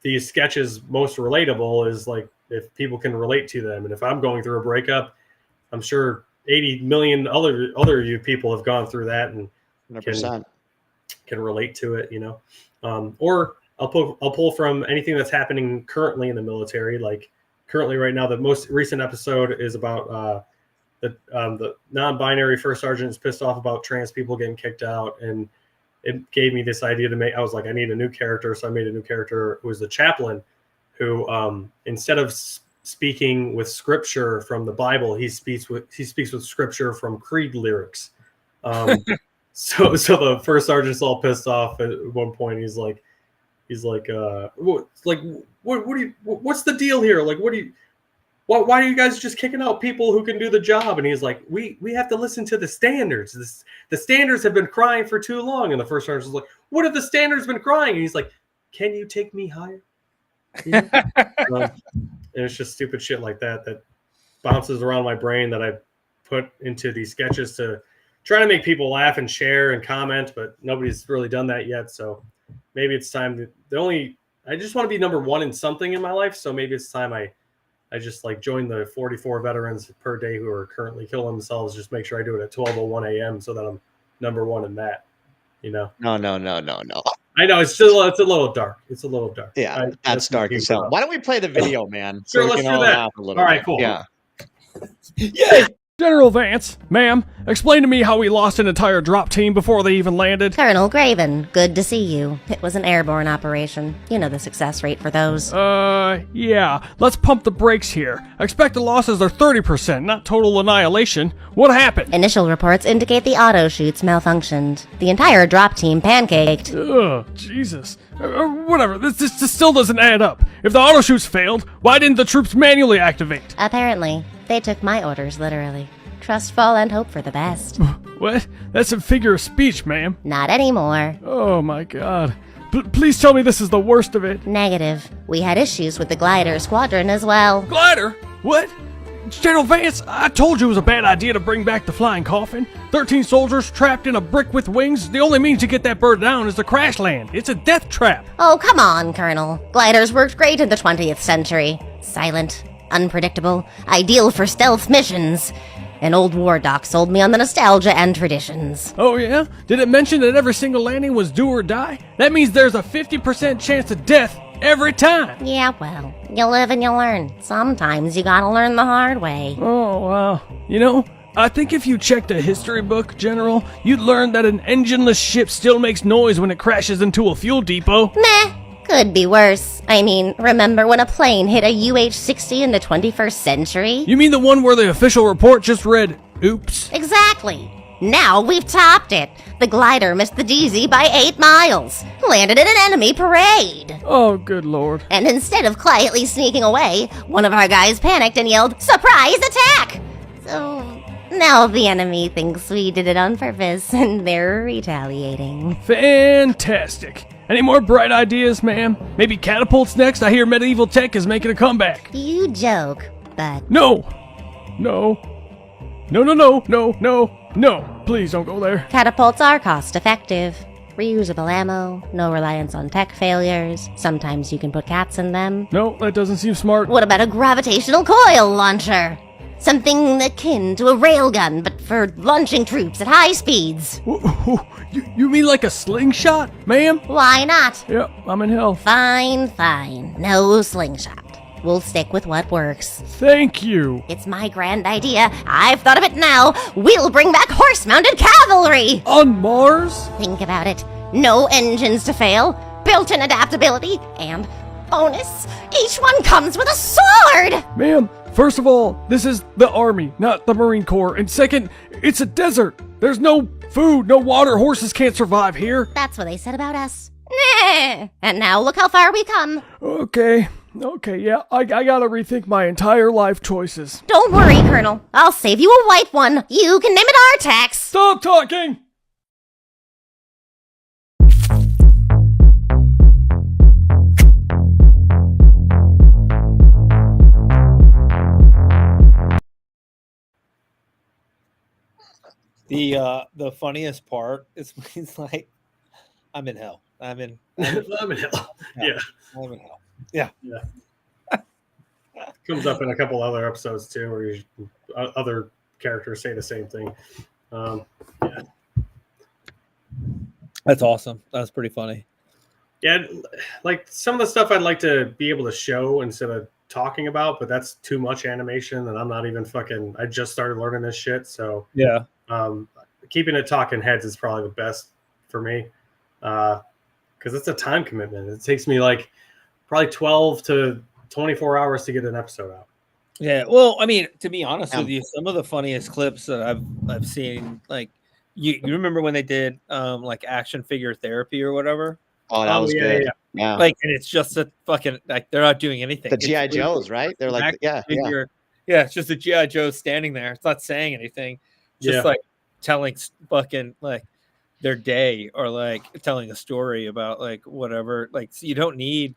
these sketches most relatable is like if people can relate to them. And if I'm going through a breakup, I'm sure 80 million other you people have gone through that and 100%. Can relate to it, or I'll pull from anything that's happening currently in the military. Like currently right now, the most recent episode is about the non-binary first sergeant is pissed off about trans people getting kicked out, and it gave me this idea to make. I was like, I need a new character, so I made a new character who was the chaplain, who instead of speaking with scripture from the Bible, he speaks with scripture from Creed lyrics. So the first sergeant's all pissed off at one point. He's like, what's the deal here? Like, why are you guys just kicking out people who can do the job? And he's like, we have to listen to the standards. The standards have been crying for too long. And the first sergeant's like, what have the standards been crying? And he's like, can you take me higher? And it's just stupid shit like that bounces around my brain that I put into these sketches to try to make people laugh and share and comment, but nobody's really done that yet. So maybe it's time I just want to be number one in something in my life. So maybe it's time I just like join the 44 veterans per day who are currently killing themselves. Just make sure I do it at 12:01 a.m. so that I'm number one in that, No. I know it's a little dark. It's a little dark. Yeah, that's dark as hell. Why don't we play the video, man? Sure, let's do that. All right, cool. Yeah. Yay! General Vance, ma'am, explain to me how we lost an entire drop team before they even landed. Colonel Graven, good to see you. It was an airborne operation. You know the success rate for those. Yeah. Let's pump the brakes here. Expected losses are 30%, not total annihilation. What happened? Initial reports indicate the auto chutes malfunctioned. The entire drop team pancaked. Ugh, Jesus. Whatever, this still doesn't add up. If the auto chutes failed, why didn't the troops manually activate? Apparently. They took my orders literally. Trust, fall, and hope for the best. What? That's a figure of speech, ma'am. Not anymore. Oh my god. Please tell me this is the worst of it. Negative. We had issues with the glider squadron as well. Glider? What? General Vance, I told you it was a bad idea to bring back the flying coffin. 13 soldiers trapped in a brick with wings. The only means to get that bird down is to crash land. It's a death trap. Oh, come on, Colonel. Gliders worked great in the 20th century. Silent, unpredictable, ideal for stealth missions. An old war doc sold me on the nostalgia and traditions. Oh yeah? Did it mention that every single landing was do or die? That means there's a 50% chance of death every time. Yeah, well, you live and you learn. Sometimes you gotta learn the hard way. Oh, wow. I think if you checked a history book, General, you'd learn that an engineless ship still makes noise when it crashes into a fuel depot. Meh. Could be worse. I mean, remember when a plane hit a UH-60 in the 21st century? You mean the one where the official report just read, oops? Exactly. Now we've topped it. The glider missed the DZ by 8 miles. Landed in an enemy parade. Oh, good lord. And instead of quietly sneaking away, one of our guys panicked and yelled, "Surprise attack!" So now the enemy thinks we did it on purpose and they're retaliating. Fantastic. Any more bright ideas, ma'am? Maybe catapults next? I hear medieval tech is making a comeback. You joke, but... No. Please don't go there. Catapults are cost-effective. Reusable ammo, no reliance on tech failures. Sometimes you can put cats in them. No, that doesn't seem smart. What about a gravitational coil launcher? Something akin to a railgun, but for launching troops at high speeds. You mean like a slingshot, ma'am? Why not? Yep, I'm in hell. Fine. No slingshot. We'll stick with what works. Thank you. It's my grand idea. I've thought of it now. We'll bring back horse-mounted cavalry. On Mars? Think about it. No engines to fail, built-in adaptability, and bonus, each one comes with a sword! Ma'am, first of all, this is the Army, not the Marine Corps. And second, it's a desert. There's no food, no water. Horses can't survive here. That's what they said about us. Nah. And now look how far we come. Okay, yeah, I gotta rethink my entire life choices. Don't worry, Colonel. I'll save you a white one. You can name it Artax. Stop talking! The funniest part is when he's like, I'm in hell. I'm in hell. Yeah. I'm in hell. Yeah. Comes up in a couple other episodes too, where other characters say the same thing. Yeah. That's awesome. That's pretty funny. Yeah, like some of the stuff I'd like to be able to show instead of talking about, but that's too much animation, and I'm not even fucking. I just started learning this shit, so yeah. Keeping it talking heads is probably the best for me, because it's a time commitment. It takes me like probably 12 to 24 hours to get an episode out. Yeah, well, I mean, to be honest with you, some of the funniest clips that I've seen, like you remember when they did like action figure therapy or whatever? Oh, that was good. Yeah. Like, and it's just a fucking like they're not doing anything. The G.I. Joes, right? They're like, yeah. It's just a G.I. Joe standing there. It's not saying anything. Just like telling fucking like their day or like telling a story about like whatever. Like, so you don't need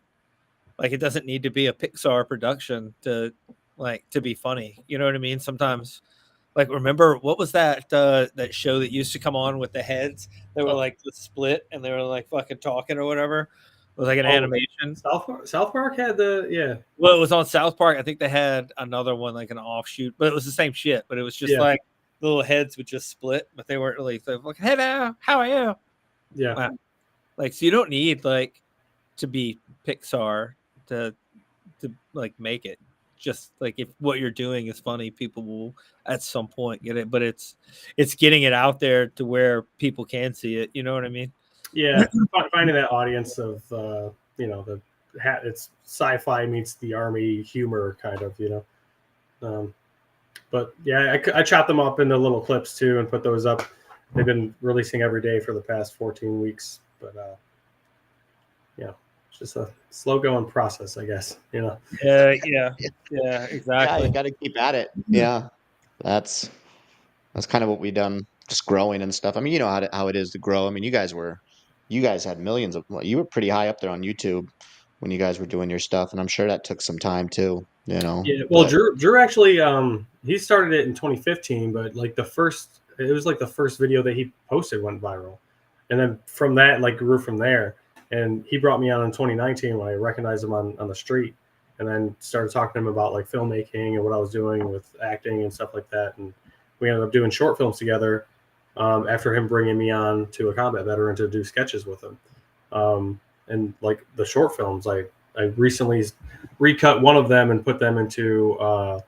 like it doesn't need to be a Pixar production to be funny. You know what I mean? Sometimes. Like, remember what was that that show that used to come on with the heads? They were like the split, and they were like fucking talking or whatever. It was like an animation. South Park had the Well, it was on South Park. I think they had another one like an offshoot, but it was the same shit. But it was just like little heads would just split, but they weren't really like, "Hey there, how are you?" Yeah, wow. Like so you don't need like to be Pixar to like make it. Just like if what you're doing is funny, people will at some point get it, but it's getting it out there to where people can see it. You know what I mean? Yeah, finding that audience of it's sci-fi meets the army humor kind of, but yeah, I chop them up into little clips too and put those up. They've been releasing every day for the past 14 weeks, but it's just a slow going process, I guess. Yeah, exactly. Yeah, you got to keep at it. Yeah, that's kind of what we've done, just growing and stuff. I mean, you know how it is to grow. I mean, you guys had millions of. You were pretty high up there on YouTube when you guys were doing your stuff, and I'm sure that took some time too. Yeah, well, Drew actually he started it in 2015, but like it was like the first video that he posted went viral, and then from that like grew from there. And he brought me on in 2019 when I recognized him on the street, and then started talking to him about like filmmaking and what I was doing with acting and stuff like that. And we ended up doing short films together after him bringing me on to a combat veteran to do sketches with him. And like the short films, I recently recut one of them and put them into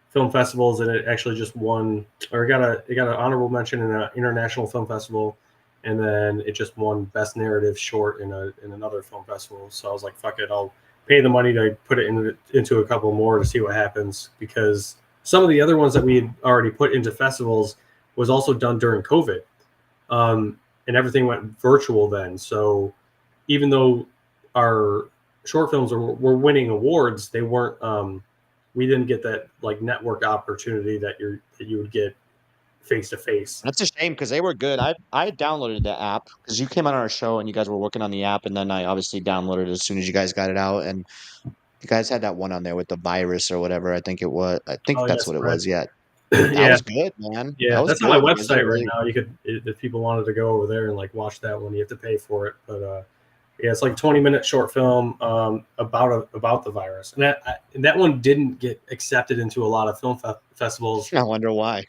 film festivals, and it actually just won, or it got an honorable mention in an international film festival. And then it just won Best Narrative Short in another film festival. So I was like, fuck it, I'll pay the money to put it into a couple more to see what happens. Because some of the other ones that we had already put into festivals was also done during COVID. And everything went virtual then. So even though our short films were winning awards, they weren't, we didn't get that like network opportunity that you would get face to face. That's a shame because they were good. I downloaded the app because you came on our show and you guys were working on the app, and then I obviously downloaded it as soon as you guys got it out. And you guys had that one on there with the virus or whatever. I think it was. I think that's what it was. Yeah, that was good, man. Yeah, that's on my website right now. You could, if people wanted to go over there and like watch that one, you have to pay for it. But yeah, it's like a 20-minute short film about the virus, and that one didn't get accepted into a lot of film festivals. I wonder why.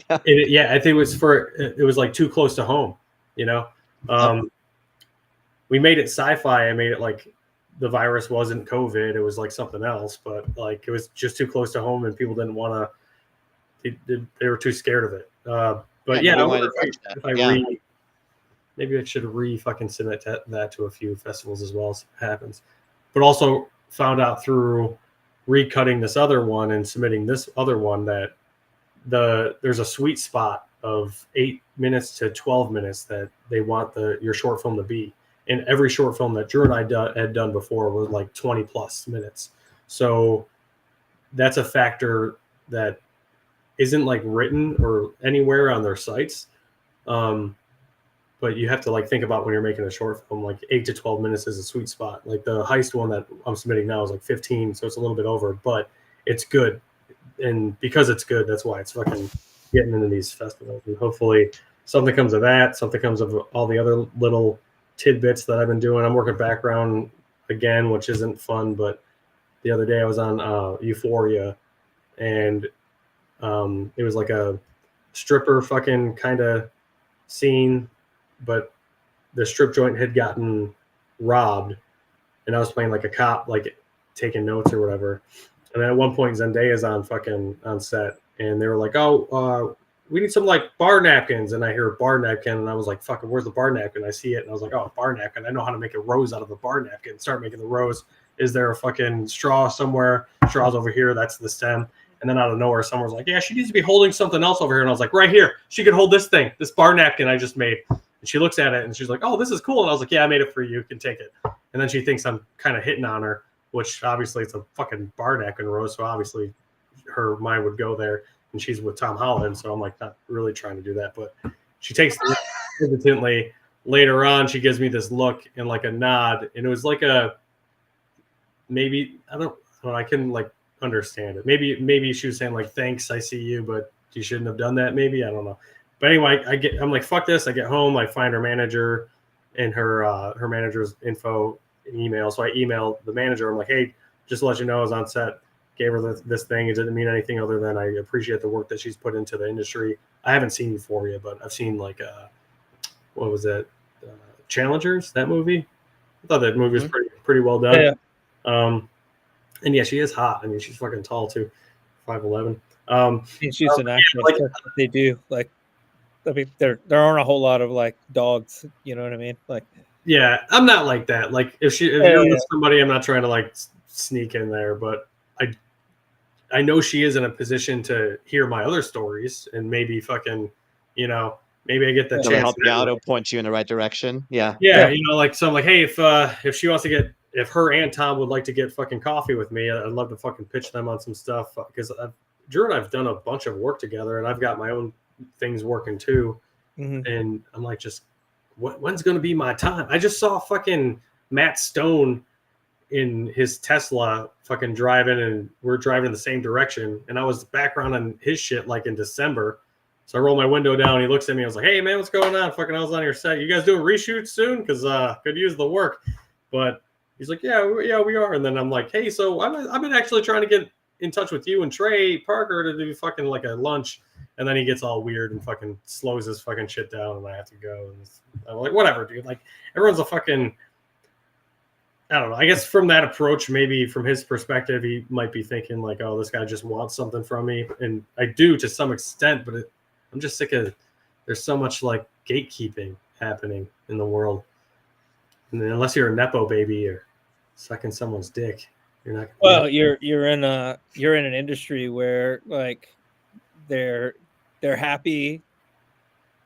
I think it was like too close to home, we made it sci-fi. I made it like the virus wasn't COVID, it was like something else, but like it was just too close to home and people didn't want to, they were too scared of it. But maybe I should fucking submit that to a few festivals as well as it happens. But also found out through recutting this other one and submitting this other one that there's a sweet spot of 8 minutes to 12 minutes that they want your short film to be. And every short film that Drew and I had done before was like 20 plus minutes. So that's a factor that isn't like written or anywhere on their sites. But you have to like think about when you're making a short film, like 8 to 12 minutes is a sweet spot. Like the heist one that I'm submitting now is like 15. So it's a little bit over, but it's good. And because it's good, that's why it's fucking getting into these festivals. And hopefully something comes of that. Something comes of all the other little tidbits that I've been doing. I'm working background again, which isn't fun. But the other day I was on Euphoria, and It was like a stripper fucking kind of scene, but the strip joint had gotten robbed, and I was playing like a cop, like taking notes or whatever. And then at one point, Zendaya's on set, and they were like, "Oh, we need some like bar napkins." And I hear a bar napkin, and I was like, "Fucking, where's the bar napkin?" I see it, and I was like, "Oh, bar napkin! I know how to make a rose out of a bar napkin." Start making the rose. Is there a fucking straw somewhere? Straw's over here. That's the stem. And then out of nowhere, someone was like, "Yeah, she needs to be holding something else over here." And I was like, "Right here. She could hold this thing, this bar napkin I just made." And she looks at it, and she's like, "Oh, this is cool." And I was like, "Yeah, I made it for you. You can take it." And then she thinks I'm kind of hitting on her, which obviously it's a fucking bar napkin rose. So obviously her mind would go there. And she's with Tom Holland. So I'm like, not really trying to do that. But she takes the hesitantly. Later on, she gives me this look and like a nod. And it was like a, maybe, I don't know, I can like understand it. Maybe she was saying like, "Thanks, I see you, but you shouldn't have done that." Maybe, I don't know. But anyway, I'm like, fuck this. I get home, I find her manager and her manager's info and email. So I email the manager. I'm like, "Hey, just to let you know, I was on set, gave her this thing. It didn't mean anything other than I appreciate the work that she's put into the industry. I haven't seen Euphoria, but I've seen like, what was that? Challengers, that movie. I thought that movie was pretty well done." Yeah. And yeah, she is hot. I mean, she's fucking tall too, 5'11". She's an actress. like, That's what they do. Like, I mean, there aren't a whole lot of like dogs. You know what I mean? Like, yeah, I'm not like that. Like, if you know somebody, I'm not trying to like sneak in there, but I know she is in a position to hear my other stories and maybe fucking, you know, maybe I get the chance help you out, it'll point you in the right direction. Yeah. Yeah, you know, like, so I'm like, "Hey, if she wants to get, if her and Tom would like to get fucking coffee with me, I'd love to fucking pitch them on some stuff, because Drew and I've done a bunch of work together, and I've got my own things working too." Mm-hmm. And I'm like, just when's going to be my time? I just saw fucking Matt Stone in his Tesla fucking driving, and we're driving in the same direction, and I was background on his shit like in December. So I roll my window down. He looks at me. I was like, "Hey, man, what's going on? Fucking, I was on your set. You guys doing reshoots soon? Because could use the work." But he's like, yeah, we are." And then I'm like, "Hey, so I've been actually trying to get in touch with you and Trey Parker to do fucking like a lunch." And then he gets all weird and fucking slows his fucking shit down, and I have to go. And I'm like, "Whatever, dude. Like, everyone's a fucking." I don't know. I guess from that approach, maybe from his perspective, he might be thinking like, "Oh, this guy just wants something from me," and I do to some extent. But I'm just sick of. There's so much like gatekeeping happening in the world, and then unless you're a nepo baby or sucking someone's dick, you're not. Well, you're in an industry where like they're happy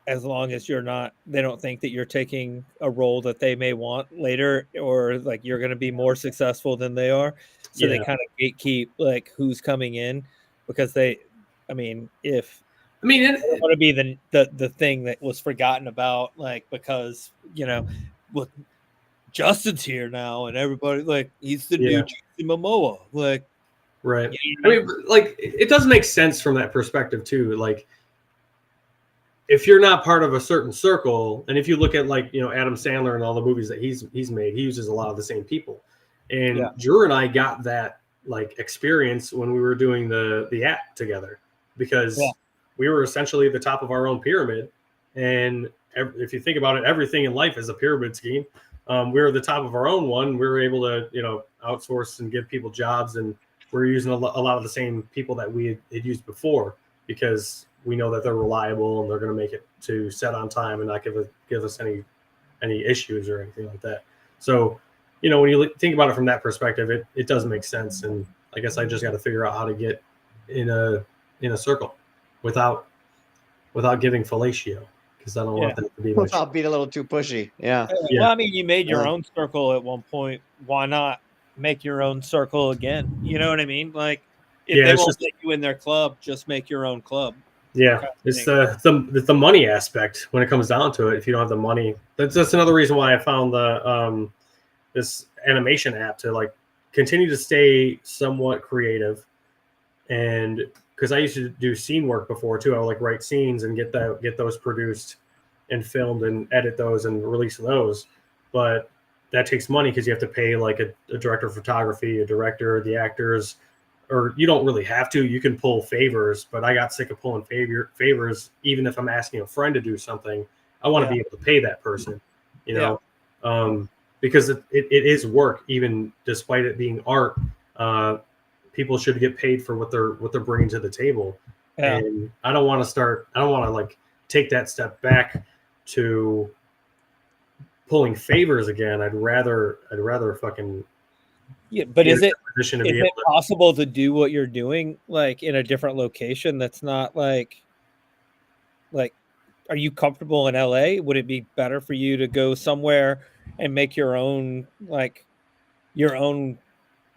as long as you're not, they don't think that you're taking a role that they may want later, or like you're going to be more successful than they are. So they kind of gatekeep like who's coming in, because they, I mean, if I mean, it want to be the thing that was forgotten about, like, because, you know, look, Justin's here now and everybody, like, he's the new Jason Momoa, like, right. You know, I mean, like, it does make sense from that perspective too. Like, if you're not part of a certain circle, and if you look at like, you know, Adam Sandler and all the movies that he's made, he uses a lot of the same people. And Drew and I got that like experience when we were doing the app together, because we were essentially the top of our own pyramid. And if you think about it, everything in life is a pyramid scheme. We were the top of our own one. We were able to, you know, outsource and give people jobs, and we're using a lot of the same people that we had used before, because we know that they're reliable and they're going to make it to set on time and not give us any issues or anything like that. So, you know, when you think about it from that perspective, it does make sense. And I guess I just got to figure out how to get in a circle without giving fellatio, because I don't want that to be much. Without being a little too pushy. Yeah. Well, I mean, you made your own circle at one point. Why not make your own circle again? You know what I mean? Like, if they won't let you in their club, just make your own club. Yeah, it's the money aspect when it comes down to it. If you don't have the money, that's another reason why I found the this animation app to like continue to stay somewhat creative. And because I used to do scene work before too, I would like write scenes and get those produced and filmed and edit those and release those. But that takes money because you have to pay like a director of photography, a director, the actors, or you don't really have to. You can pull favors, but I got sick of pulling favors. Even if I'm asking a friend to do something, I want to be able to pay that person, you know, because it is work, even despite it being art. People should get paid for what they're bringing to the table, and I don't want to like take that step back to pulling favors again. I'd rather fucking but be in is a it position to is be it able to. possible to do what you're doing like in a different location that's not like are you comfortable in LA? Would it be better for you to go somewhere and make your own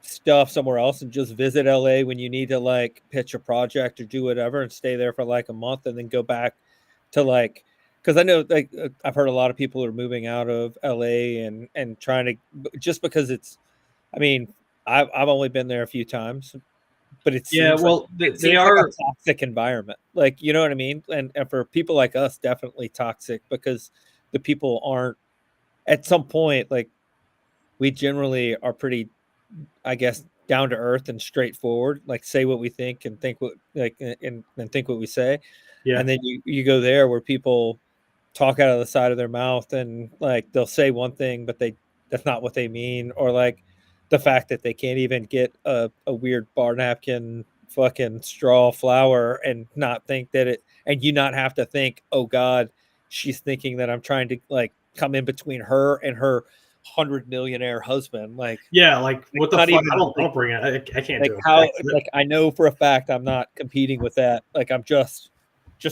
stuff somewhere else and just visit LA when you need to like pitch a project or do whatever and stay there for like a month and then go back to like, because I know like I've heard a lot of people are moving out of LA and trying to, just because it's, I mean, I've only been there a few times, but it seems like a toxic environment. Like, you know what I mean? And for people like us, definitely toxic, because the people aren't, at some point, like, we generally are pretty, I guess, down to earth and straightforward, like say what we think and think what like and think what we say. Yeah. And then you go there where people talk out of the side of their mouth and like they'll say one thing, but that's not what they mean. Or like the fact that they can't even get a weird bar napkin fucking straw flower and not think that it, and you not have to think, oh God, she's thinking that I'm trying to like come in between her and her 100-millionaire husband. Like, like what the fuck? Even, I don't bring it. I can't like do it. how, like, I know for a fact I'm not competing with that. Like, I'm just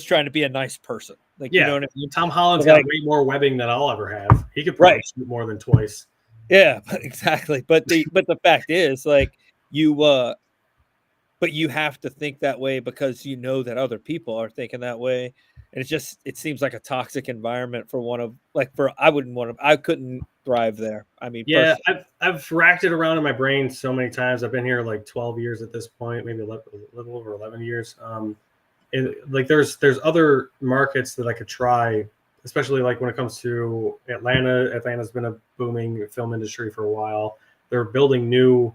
trying to be a nice person. Like, you know what I mean? Tom Holland's But got like, way more webbing than I'll ever have. He could probably shoot more than twice. Yeah, exactly. But the fact is, like, but you have to think that way because you know that other people are thinking that way. And it seems like a toxic environment for I couldn't thrive there. I mean, yeah, I've racked it around in my brain so many times. I've been here like 12 years at this point, maybe a little over 11 years. And like there's other markets that I could try, especially like when it comes to Atlanta. Atlanta's been a booming film industry for a while. They're building new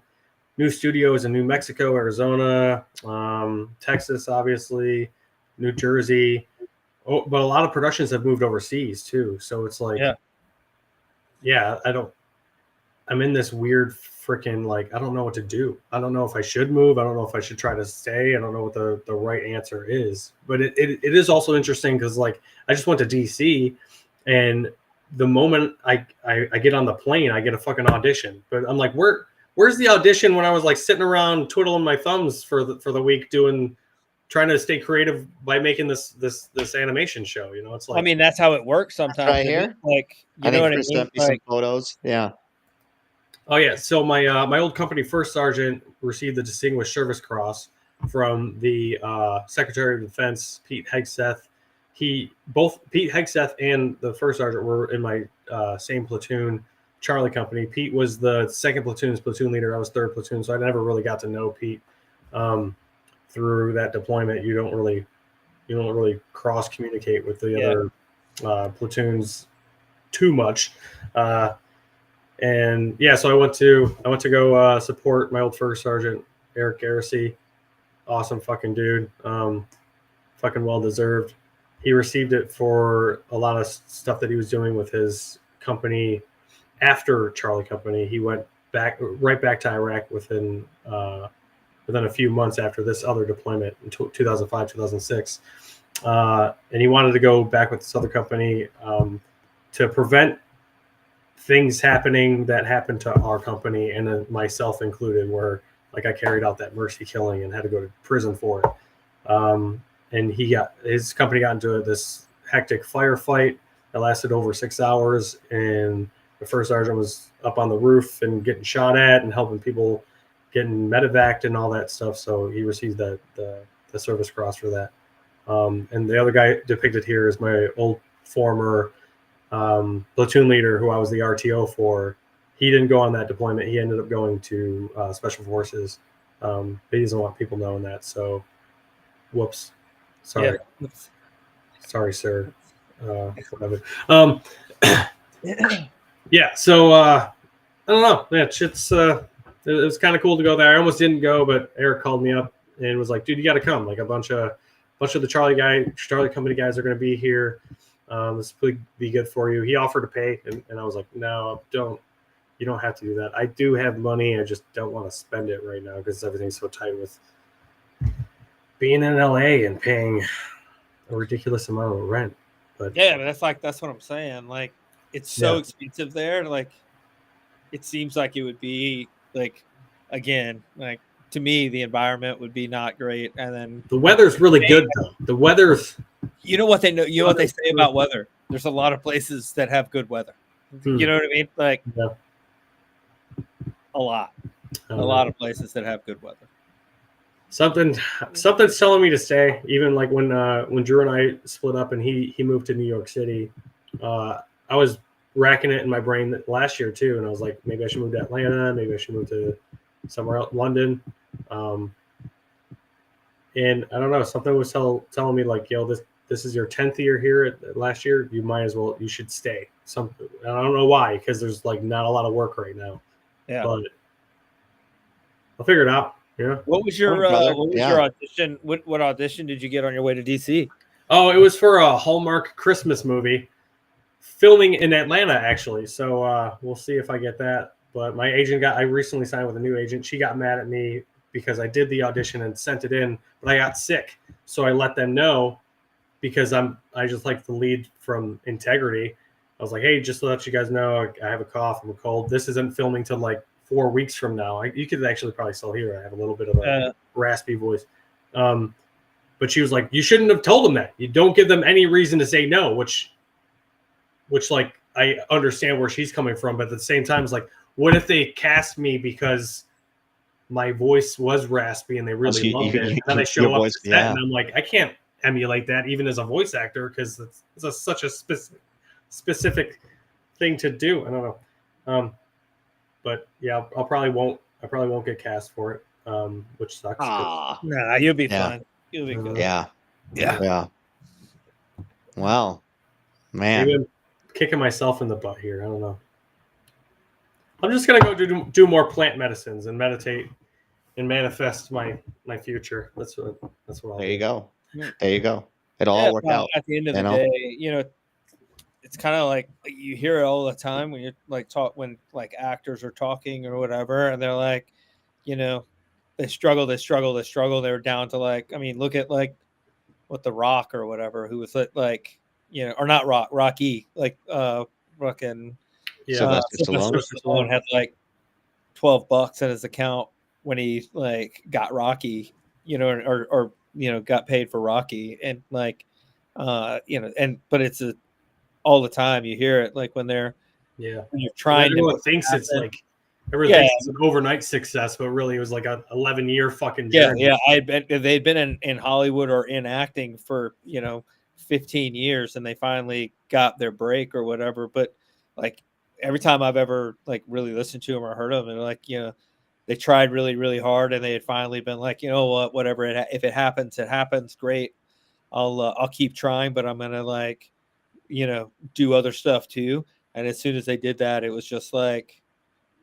studios in New Mexico, Arizona, Texas, obviously, New Jersey. Oh, but a lot of productions have moved overseas too. So it's like, I'm in this weird freaking, like, I don't know what to do. I don't know if I should move. I don't know if I should try to stay. I don't know what the right answer is. But it is also interesting because, like, I just went to DC, and the moment I get on the plane, I get a fucking audition. But I'm like, where's the audition when I was like sitting around twiddling my thumbs for the week trying to stay creative by making this animation show? You know, it's like, I mean, that's how it works sometimes. Right here. Like, you know what I mean? Sent me some photos. Yeah. Oh yeah. So my old company, First Sergeant, received the Distinguished Service Cross from the Secretary of Defense, Pete Hegseth. Both Pete Hegseth and the First Sergeant were in my same platoon, Charlie Company. Pete was the second platoon's platoon leader. I was third platoon, so I never really got to know Pete through that deployment. You don't really cross communicate with the other platoons too much. And yeah, so I went to go support my old First Sergeant, Eric Garrissey. Awesome fucking dude. Fucking well deserved. He received it for a lot of stuff that he was doing with his company after Charlie Company. He went right back to Iraq within a few months after this other deployment in 2005, 2006. And he wanted to go back with this other company to prevent things happening that happened to our company, and myself included, where like I carried out that mercy killing and had to go to prison for it. And his company got into this hectic firefight that lasted over 6 hours, and the First Sergeant was up on the roof and getting shot at and helping people getting medevaced and all that stuff. So he received the Service Cross for that. And the other guy depicted here is my old former platoon leader, who I was the RTO for. He didn't go on that deployment. He ended up going to Special Forces. But he doesn't want people knowing that. So, whoops. Sorry. Yeah. Sorry, sir. Whatever. Yeah. So I don't know. Yeah, shit's it was kind of cool to go there. I almost didn't go, but Eric called me up and was like, "Dude, you got to come! Like a bunch of the Charlie Company guys are going to be here. This would be good for you." He offered to pay, and I was like, "No, don't. You don't have to do that. I do have money. I just don't want to spend it right now because everything's so tight with being in LA and paying a ridiculous amount of rent." But yeah, but that's what I'm saying. Like, it's so expensive there. Like, it seems like it would be like, again, like to me, the environment would be not great, and then the weather's really good though. The weather's. You know what they know. You know what they say about weather. There's a lot of places that have good weather. You know what I mean? Like, a lot of places that have good weather. Something's telling me to stay. Even like when Drew and I split up and he moved to New York City, I was racking it in my brain last year too, and I was like, maybe I should move to Atlanta, maybe I should move to somewhere else, London. And I don't know, something was telling me like, yo, this is your 10th year here last year. You should stay. I don't know why, because there's like not a lot of work right now. Yeah, but I'll figure it out. Yeah. What was your your audition? What audition did you get on your way to DC? Oh, it was for a Hallmark Christmas movie, filming in Atlanta actually. So we'll see if I get that. But my agent I recently signed with a new agent. She got mad at me because I did the audition and sent it in, but I got sick. So I let them know because I just like the lead from Integrity. I was like, hey, just to let you guys know, I have a cough, I'm a cold. This isn't filming till like 4 weeks from now. You could actually probably still hear it. I have a little bit of a raspy voice. But she was like, you shouldn't have told them that. You don't give them any reason to say no, which like I understand where she's coming from. But at the same time, it's like, what if they cast me because my voice was raspy and they really loved it? And then I show up to set and I'm like, I can't emulate that even as a voice actor because it's such a specific thing to do. I don't know. But yeah, I probably won't get cast for it, which sucks. Nah, you'll be fine. You'll be good. Yeah. Wow, man. Maybe I'm kicking myself in the butt here. I don't know. I'm just gonna go do more plant medicines and meditate and manifest my future. That's what I'll There do. you go. There you go. It'll all work out. At the end of the day, it's kind of like you hear it all the time when you're like when like actors are talking or whatever, and they're like, they struggle. They're down to like, I mean, look at like what The Rock or whatever, who was like, or not Rocky, like fucking Sylvester Stallone had like $12 in his account when he like got Rocky, or got paid for Rocky, and like, but it's all the time you hear it, like when you're trying everyone thinks it's like everyone thinks it's an overnight success, but really it was like a 11-year fucking journey. They'd been in Hollywood or in acting for 15 years and they finally got their break or whatever. But like every time I've ever like really listened to them or heard them, and like they tried really, really hard, and they had finally been like, you know what, whatever, if it happens, it happens. Great, I'll keep trying, but I'm gonna like do other stuff too. And as soon as they did that, it was just like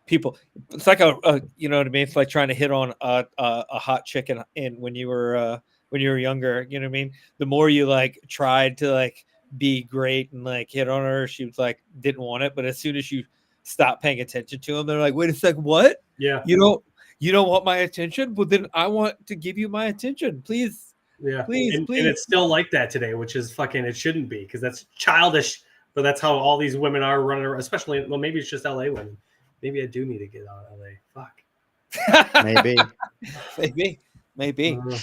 people. It's like you know what I mean. It's like trying to hit on a hot chick in when you were younger. You know what I mean. The more you like tried to like be great and like hit on her, she was like didn't want it. But as soon as you stop paying attention to them, they're like, wait a second, what? Yeah. You don't want my attention? Well, then I want to give you my attention, please. Yeah, please. And it's still like that today, which is fucking. It shouldn't be, because that's childish. But that's how all these women are running around. Especially, well, maybe it's just LA women. Maybe I do need to get out of LA. Fuck. Maybe.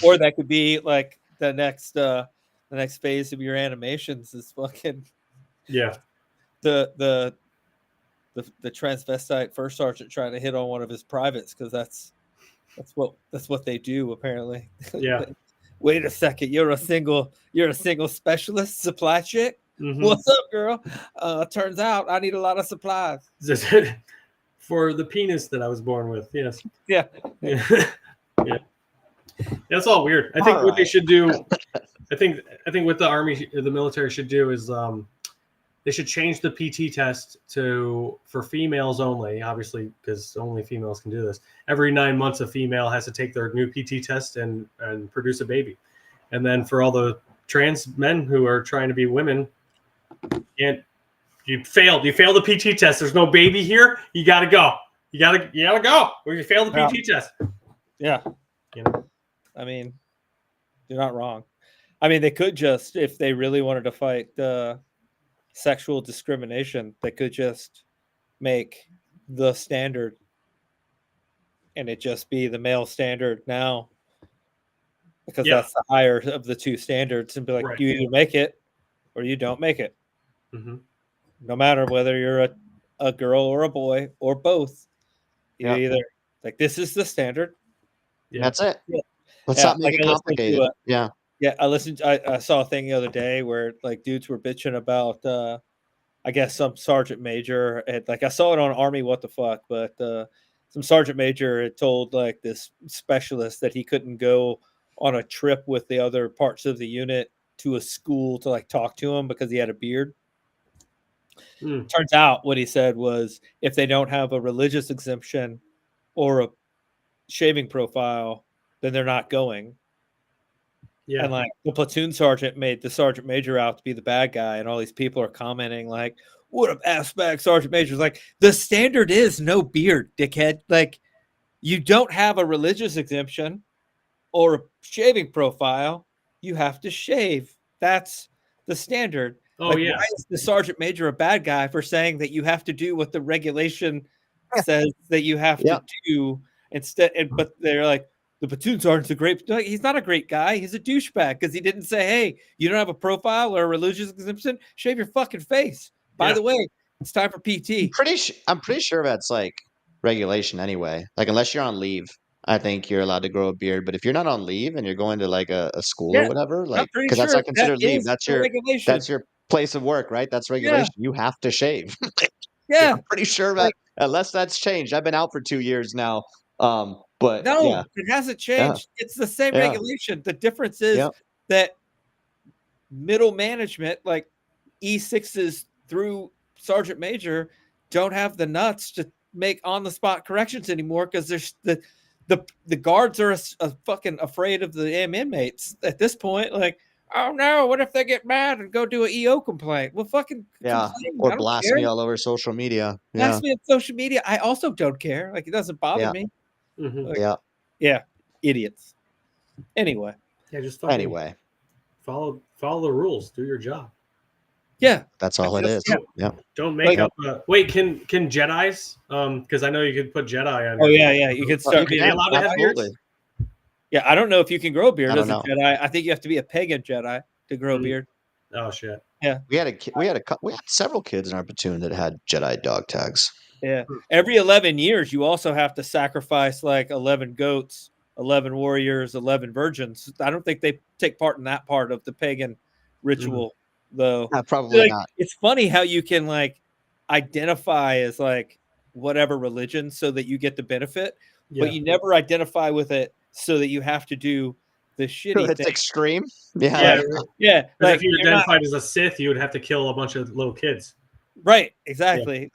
Or that could be like the next phase of your animations is fucking the transvestite first sergeant trying to hit on one of his privates, because that's what they do apparently. Yeah. Wait a second, you're a single specialist supply chick? Mm-hmm. What's up, girl? Turns out I need a lot of supplies. For the penis that I was born with, yes. Yeah. That's all weird. I think what they should do, I think what the army, the military should do is they should change the PT test for females only, obviously, because only females can do this. Every 9 months, a female has to take their new PT test and produce a baby. And then for all the trans men who are trying to be women, you failed the PT test. There's no baby here. You got to go. You gotta go, or you fail the PT test. Yeah. You know? I mean, you're not wrong. I mean, they could just, if they really wanted to fight sexual discrimination, they could just make the standard and it just be the male standard now, because that's the higher of the two standards, and be like, you either make it or you don't make it. Mm-hmm. No matter whether you're a girl or a boy or both, you either like, this is the standard. Yeah. That's it. Yeah. Let's not make it complicated. Yeah. I saw a thing the other day where like dudes were bitching about I guess some sergeant major had, like, I saw it on Army What the Fuck, but some sergeant major had told like this specialist that he couldn't go on a trip with the other parts of the unit to a school to like talk to him because he had a beard. Turns out what he said was, if they don't have a religious exemption or a shaving profile, then they're not going. Yeah. And like the platoon sergeant made the sergeant major out to be the bad guy, and all these people are commenting like, what a ass bag sergeant major. Like, the standard is no beard, dickhead. Like, you don't have a religious exemption or a shaving profile, you have to shave. That's the standard. Oh, like, yeah. Why is the sergeant major a bad guy for saying that you have to do what the regulation says that you have to do instead? But they're like, the platoon sergeant's a great. Like, he's not a great guy. He's a douchebag because he didn't say, "Hey, you don't have a profile or a religious exemption. Shave your fucking face." By the way, it's time for PT. I'm pretty sure that's like regulation anyway. Like, unless you're on leave, I think you're allowed to grow a beard. But if you're not on leave and you're going to like a school or whatever, like, because that's not considered leave. That's your place of work, right? That's regulation. You have to shave. Yeah, I'm pretty sure that unless that's changed. I've been out for 2 years now. But no, it hasn't changed. It's the same regulation. The difference is that middle management, like E6s through sergeant major, don't have the nuts to make on the spot corrections anymore, because there's the guards are fucking afraid of the inmates at this point. Like, oh no, what if they get mad and go do an EO complaint? Well, fucking complain. Or blast me all over social media. Blast me on social media. I also don't care. Like, it doesn't bother me. Mm-hmm. Like, idiots. Anyway, just follow the rules. Do your job. Yeah, that's all it is. Don't make up. Wait, can Jedis? Because I know you could put Jedi on. Oh yeah, you could start. Are they allowed to have beards? Yeah, I don't know if you can grow a beard as a Jedi. I think you have to be a pagan Jedi to grow a beard. Oh shit. Yeah, we had several kids in our platoon that had Jedi dog tags. Yeah, every 11 years, you also have to sacrifice like 11 goats, 11 warriors, 11 virgins. I don't think they take part in that part of the pagan ritual, though. Probably not. It's funny how you can like identify as like whatever religion so that you get the benefit, but you never identify with it so that you have to do the shitty It's thing. extreme. Yeah. Like, if you identified as a Sith, you would have to kill a bunch of little kids. Right. Exactly.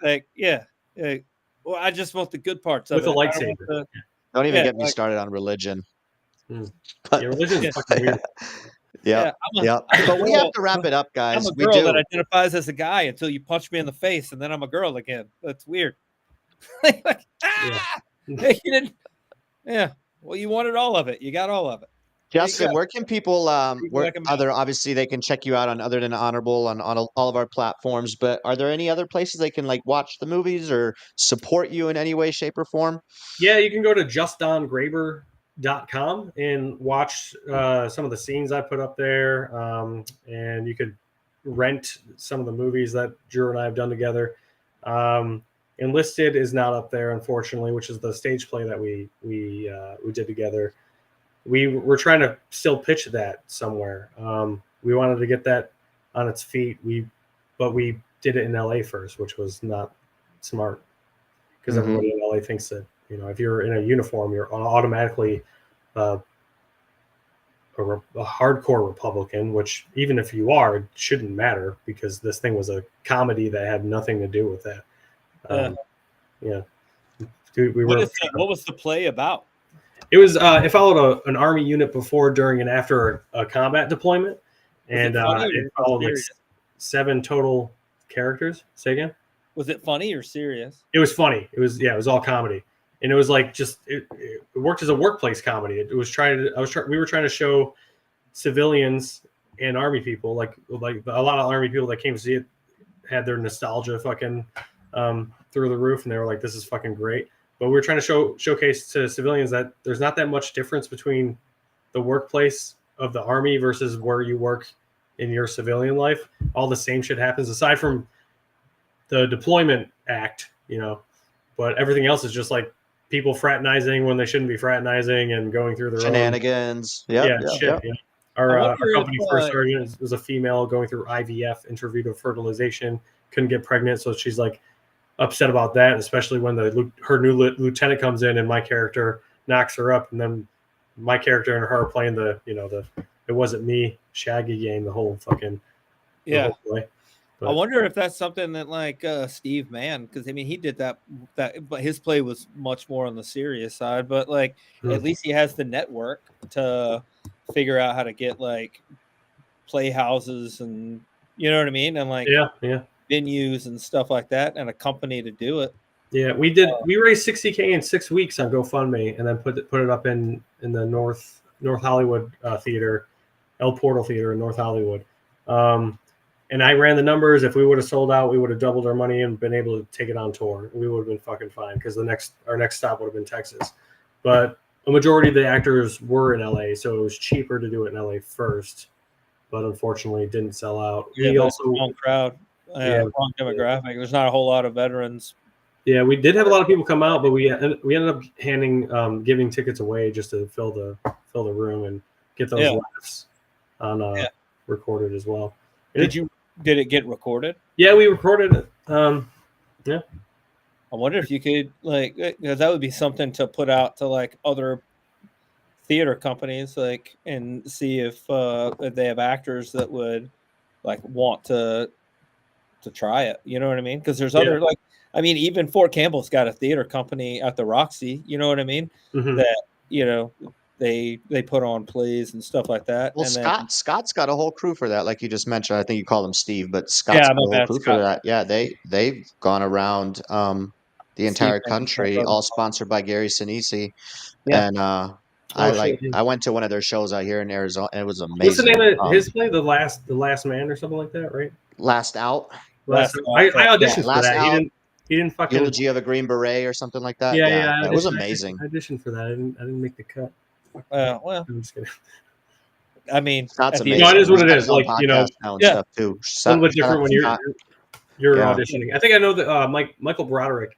Well, I just want the good parts of with it. a lightsaber. Don't even get me started on religion. Religion is fucking weird. But we have to wrap it up, guys. I'm a girl that identifies as a guy until you punch me in the face, and then I'm a girl again. That's weird. You didn't. Yeah. Well, you wanted all of it. You got all of it. Justin, where can people obviously they can check you out on other than Honorable on all of our platforms, but are there any other places they can like watch the movies or support you in any way, shape, or form? Yeah, you can go to justongraber.com and watch some of the scenes I put up there. And you could rent some of the movies that Drew and I have done together. Enlisted is not up there, unfortunately, which is the stage play that we did together. We were trying to still pitch that somewhere. We wanted to get that on its feet. But we did it in LA first, which was not smart, because everybody in LA thinks that, if you're in a uniform, you're automatically a hardcore Republican, which even if you are, it shouldn't matter because this thing was a comedy that had nothing to do with that. Yeah. Dude, what was the play about? It was it followed an army unit before, during, and after a combat deployment, and it followed like 7 total characters. Say again. Was it funny or serious? It was funny. It was all comedy, and it was like just it worked as a workplace comedy. We were trying to show civilians and army people, like a lot of army people that came to see it had their nostalgia fucking through the roof, and they were like, "This is fucking great." But we were trying to showcase to civilians that there's not that much difference between the workplace of the army versus where you work in your civilian life. All the same shit happens aside from the deployment act, but everything else is just like people fraternizing when they shouldn't be fraternizing and going through their shenanigans. Shit. Yeah. Our company first sergeant was a female going through IVF, intravenous fertilization, couldn't get pregnant, so she's like upset about that, especially when her new lieutenant comes in and my character knocks her up, and then my character and her are playing the it wasn't me Shaggy game the whole fucking yeah. The whole play. I wonder if that's something that like Steve Mann, because I mean he did that, but his play was much more on the serious side. But like at least he has the network to figure out how to get like playhouses and you know what I mean, and like venues and stuff like that, and a company to do it. Yeah, we did. We raised $60K in 6 weeks on GoFundMe, and then put it up in the North Hollywood theater, El Portal Theater in North Hollywood. And I ran the numbers. If we would have sold out, we would have doubled our money and been able to take it on tour. We would have been fucking fine because our next stop would have been Texas. But a majority of the actors were in LA, so it was cheaper to do it in LA first. But unfortunately, it didn't sell out. Yeah, we also wrong crowd, wrong demographic. There's not a whole lot of veterans. Yeah, we did have a lot of people come out, but we ended up giving tickets away just to fill the room and get those laughs on recorded as well. Did it get recorded? Yeah, we recorded it. Yeah. I wonder if you could because that would be something to put out to like other theater companies, like, and see if they have actors that would like want to try it. You know what I mean? Because there's other even Fort Campbell's got a theater company at the Roxy. You know what I mean? Mm-hmm. That they put on plays and stuff like that. Well, and Scott's got a whole crew for that, like you just mentioned. I think you call him Steve, but Scott's got a whole crew for that. Yeah, they've gone around the entire country, all sponsored by Gary Sinise. Yeah. And I went to one of their shows out here in Arizona, and it was amazing. What's the name of his play? The last man or something like that, right? Last Out. I auditioned for that. Out. He didn't fucking Eulogy of a Green Beret or something like that. Yeah. It was amazing. I auditioned for that. I didn't make the cut. Well, I'm just kidding. I mean, Scott's amazing. No, it is what it is. Like, stuff too. A little bit different when you're auditioning. I think I know that Michael Broderick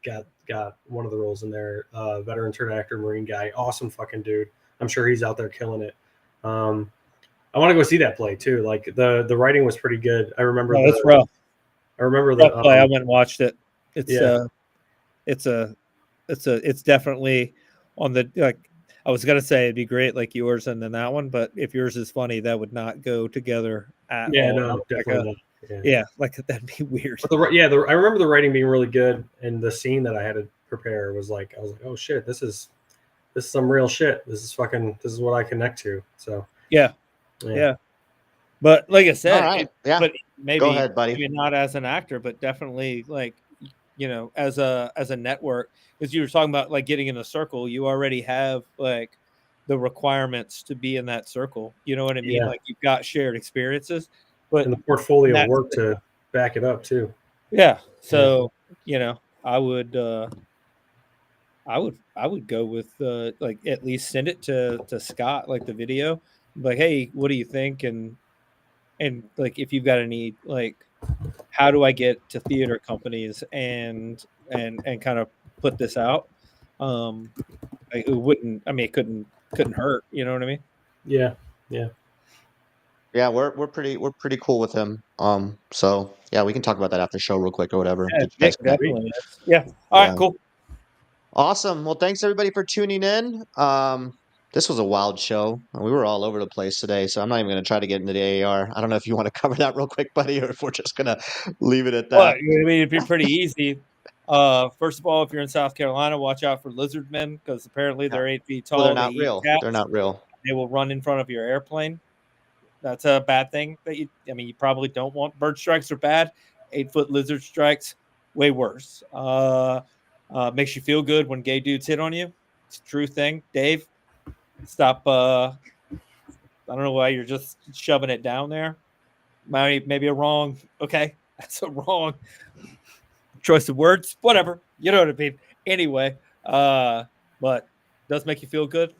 got one of the roles in there. Veteran third actor, Marine guy, awesome fucking dude. I'm sure he's out there killing it. I want to go see that play too. Like the writing was pretty good. I remember. It's rough. I remember the play. I went and watched it. It's definitely on the like. I was gonna say it'd be great like yours and then that one, but if yours is funny, that would not go together at all. No, definitely not. Yeah, like that'd be weird. But I remember the writing being really good, and the scene that I had to prepare was like, I was like, oh shit, this is some real shit. This is what I connect to. So yeah. But like I said, but maybe go ahead, buddy. Maybe not as an actor, but definitely like as a network. Because you were talking about like getting in a circle, you already have like the requirements to be in that circle. You know what I mean? Yeah. Like you've got shared experiences, but and the portfolio work to back it up too. Yeah. So I would go with like at least send it to Scott, like the video, like, hey, what do you think? And like if you've got any like, how do I get to theater companies and kind of put this out? It wouldn't. I mean, it couldn't hurt. You know what I mean? Yeah. Yeah, we're pretty cool with him. So yeah, we can talk about that after show real quick or whatever. Yeah, definitely. Yeah. All right. Cool. Awesome. Well, thanks everybody for tuning in. This was a wild show. We were all over the place today, so I'm not even going to try to get into the AAR. I don't know if you want to cover that real quick, buddy, or if we're just going to leave it at that. Well, I mean, it'd be pretty easy. First of all, if you're in South Carolina, watch out for lizard men because apparently they're 8 feet tall. Well, they're not They eat real. cats. They're not real. They will run in front of your airplane. That's a bad thing. You probably don't want. Bird strikes are bad. 8-foot lizard strikes, way worse. Makes you feel good when gay dudes hit on you. It's a true thing. Dave, stop. I don't know why you're just shoving it down there. Maybe a wrong. Okay, that's a wrong choice of words. Whatever. You know what I mean. Anyway, but it does make you feel good,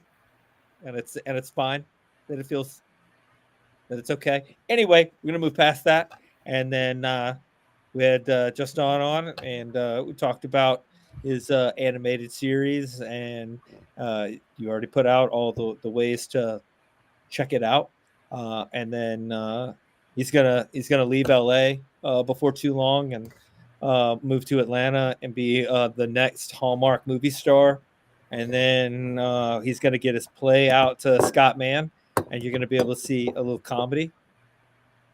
and it's fine that it feels that it's okay. Anyway, we're gonna move past that, and then we had Juston on, and we talked about his animated series, and you already put out all the ways to check it out, and then he's gonna leave LA before too long and move to Atlanta and be the next Hallmark movie star, and then he's gonna get his play out to Scott Mann, and you're gonna be able to see a little comedy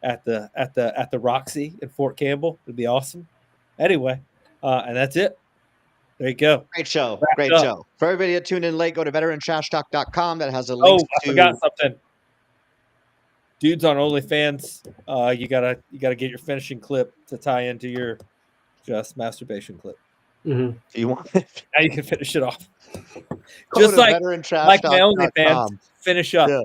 at the Roxy in Fort Campbell. It'd be awesome. Anyway, and that's it. There you go. Great show. Wrapped Great up. show. For everybody that tuned in late, go to VeteranTrashTalk.com. That has a link I forgot something. Dudes on OnlyFans, you gotta get your finishing clip to tie into your just masturbation clip. If you want it. Now you can finish it off. Go Just to like my OnlyFans, VeteranTrashTalk.com. finish up. Yeah.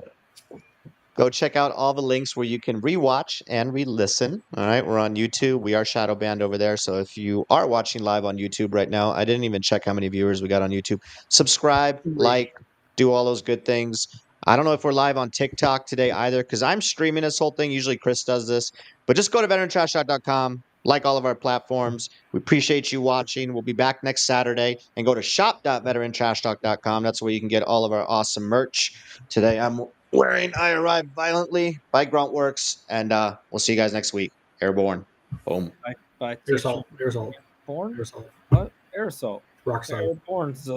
Go check out all the links where you can rewatch and re-listen. All right, we're on YouTube. We are shadow banned over there. So if you are watching live on YouTube right now, I didn't even check how many viewers we got on YouTube. Subscribe, like, do all those good things. I don't know if we're live on TikTok today either because I'm streaming this whole thing. Usually Chris does this. But just go to VeteranTrashTalk.com, like all of our platforms. We appreciate you watching. We'll be back next Saturday. And go to shop.VeteranTrashTalk.com. That's where you can get all of our awesome merch. Today I'm wearing I Arrive Violently by Gruntworks. And we'll see you guys next week. Airborne. Boom. Bye. Aerosol. Born? Aerosol. What? Aerosol. Rock sign. Airborne's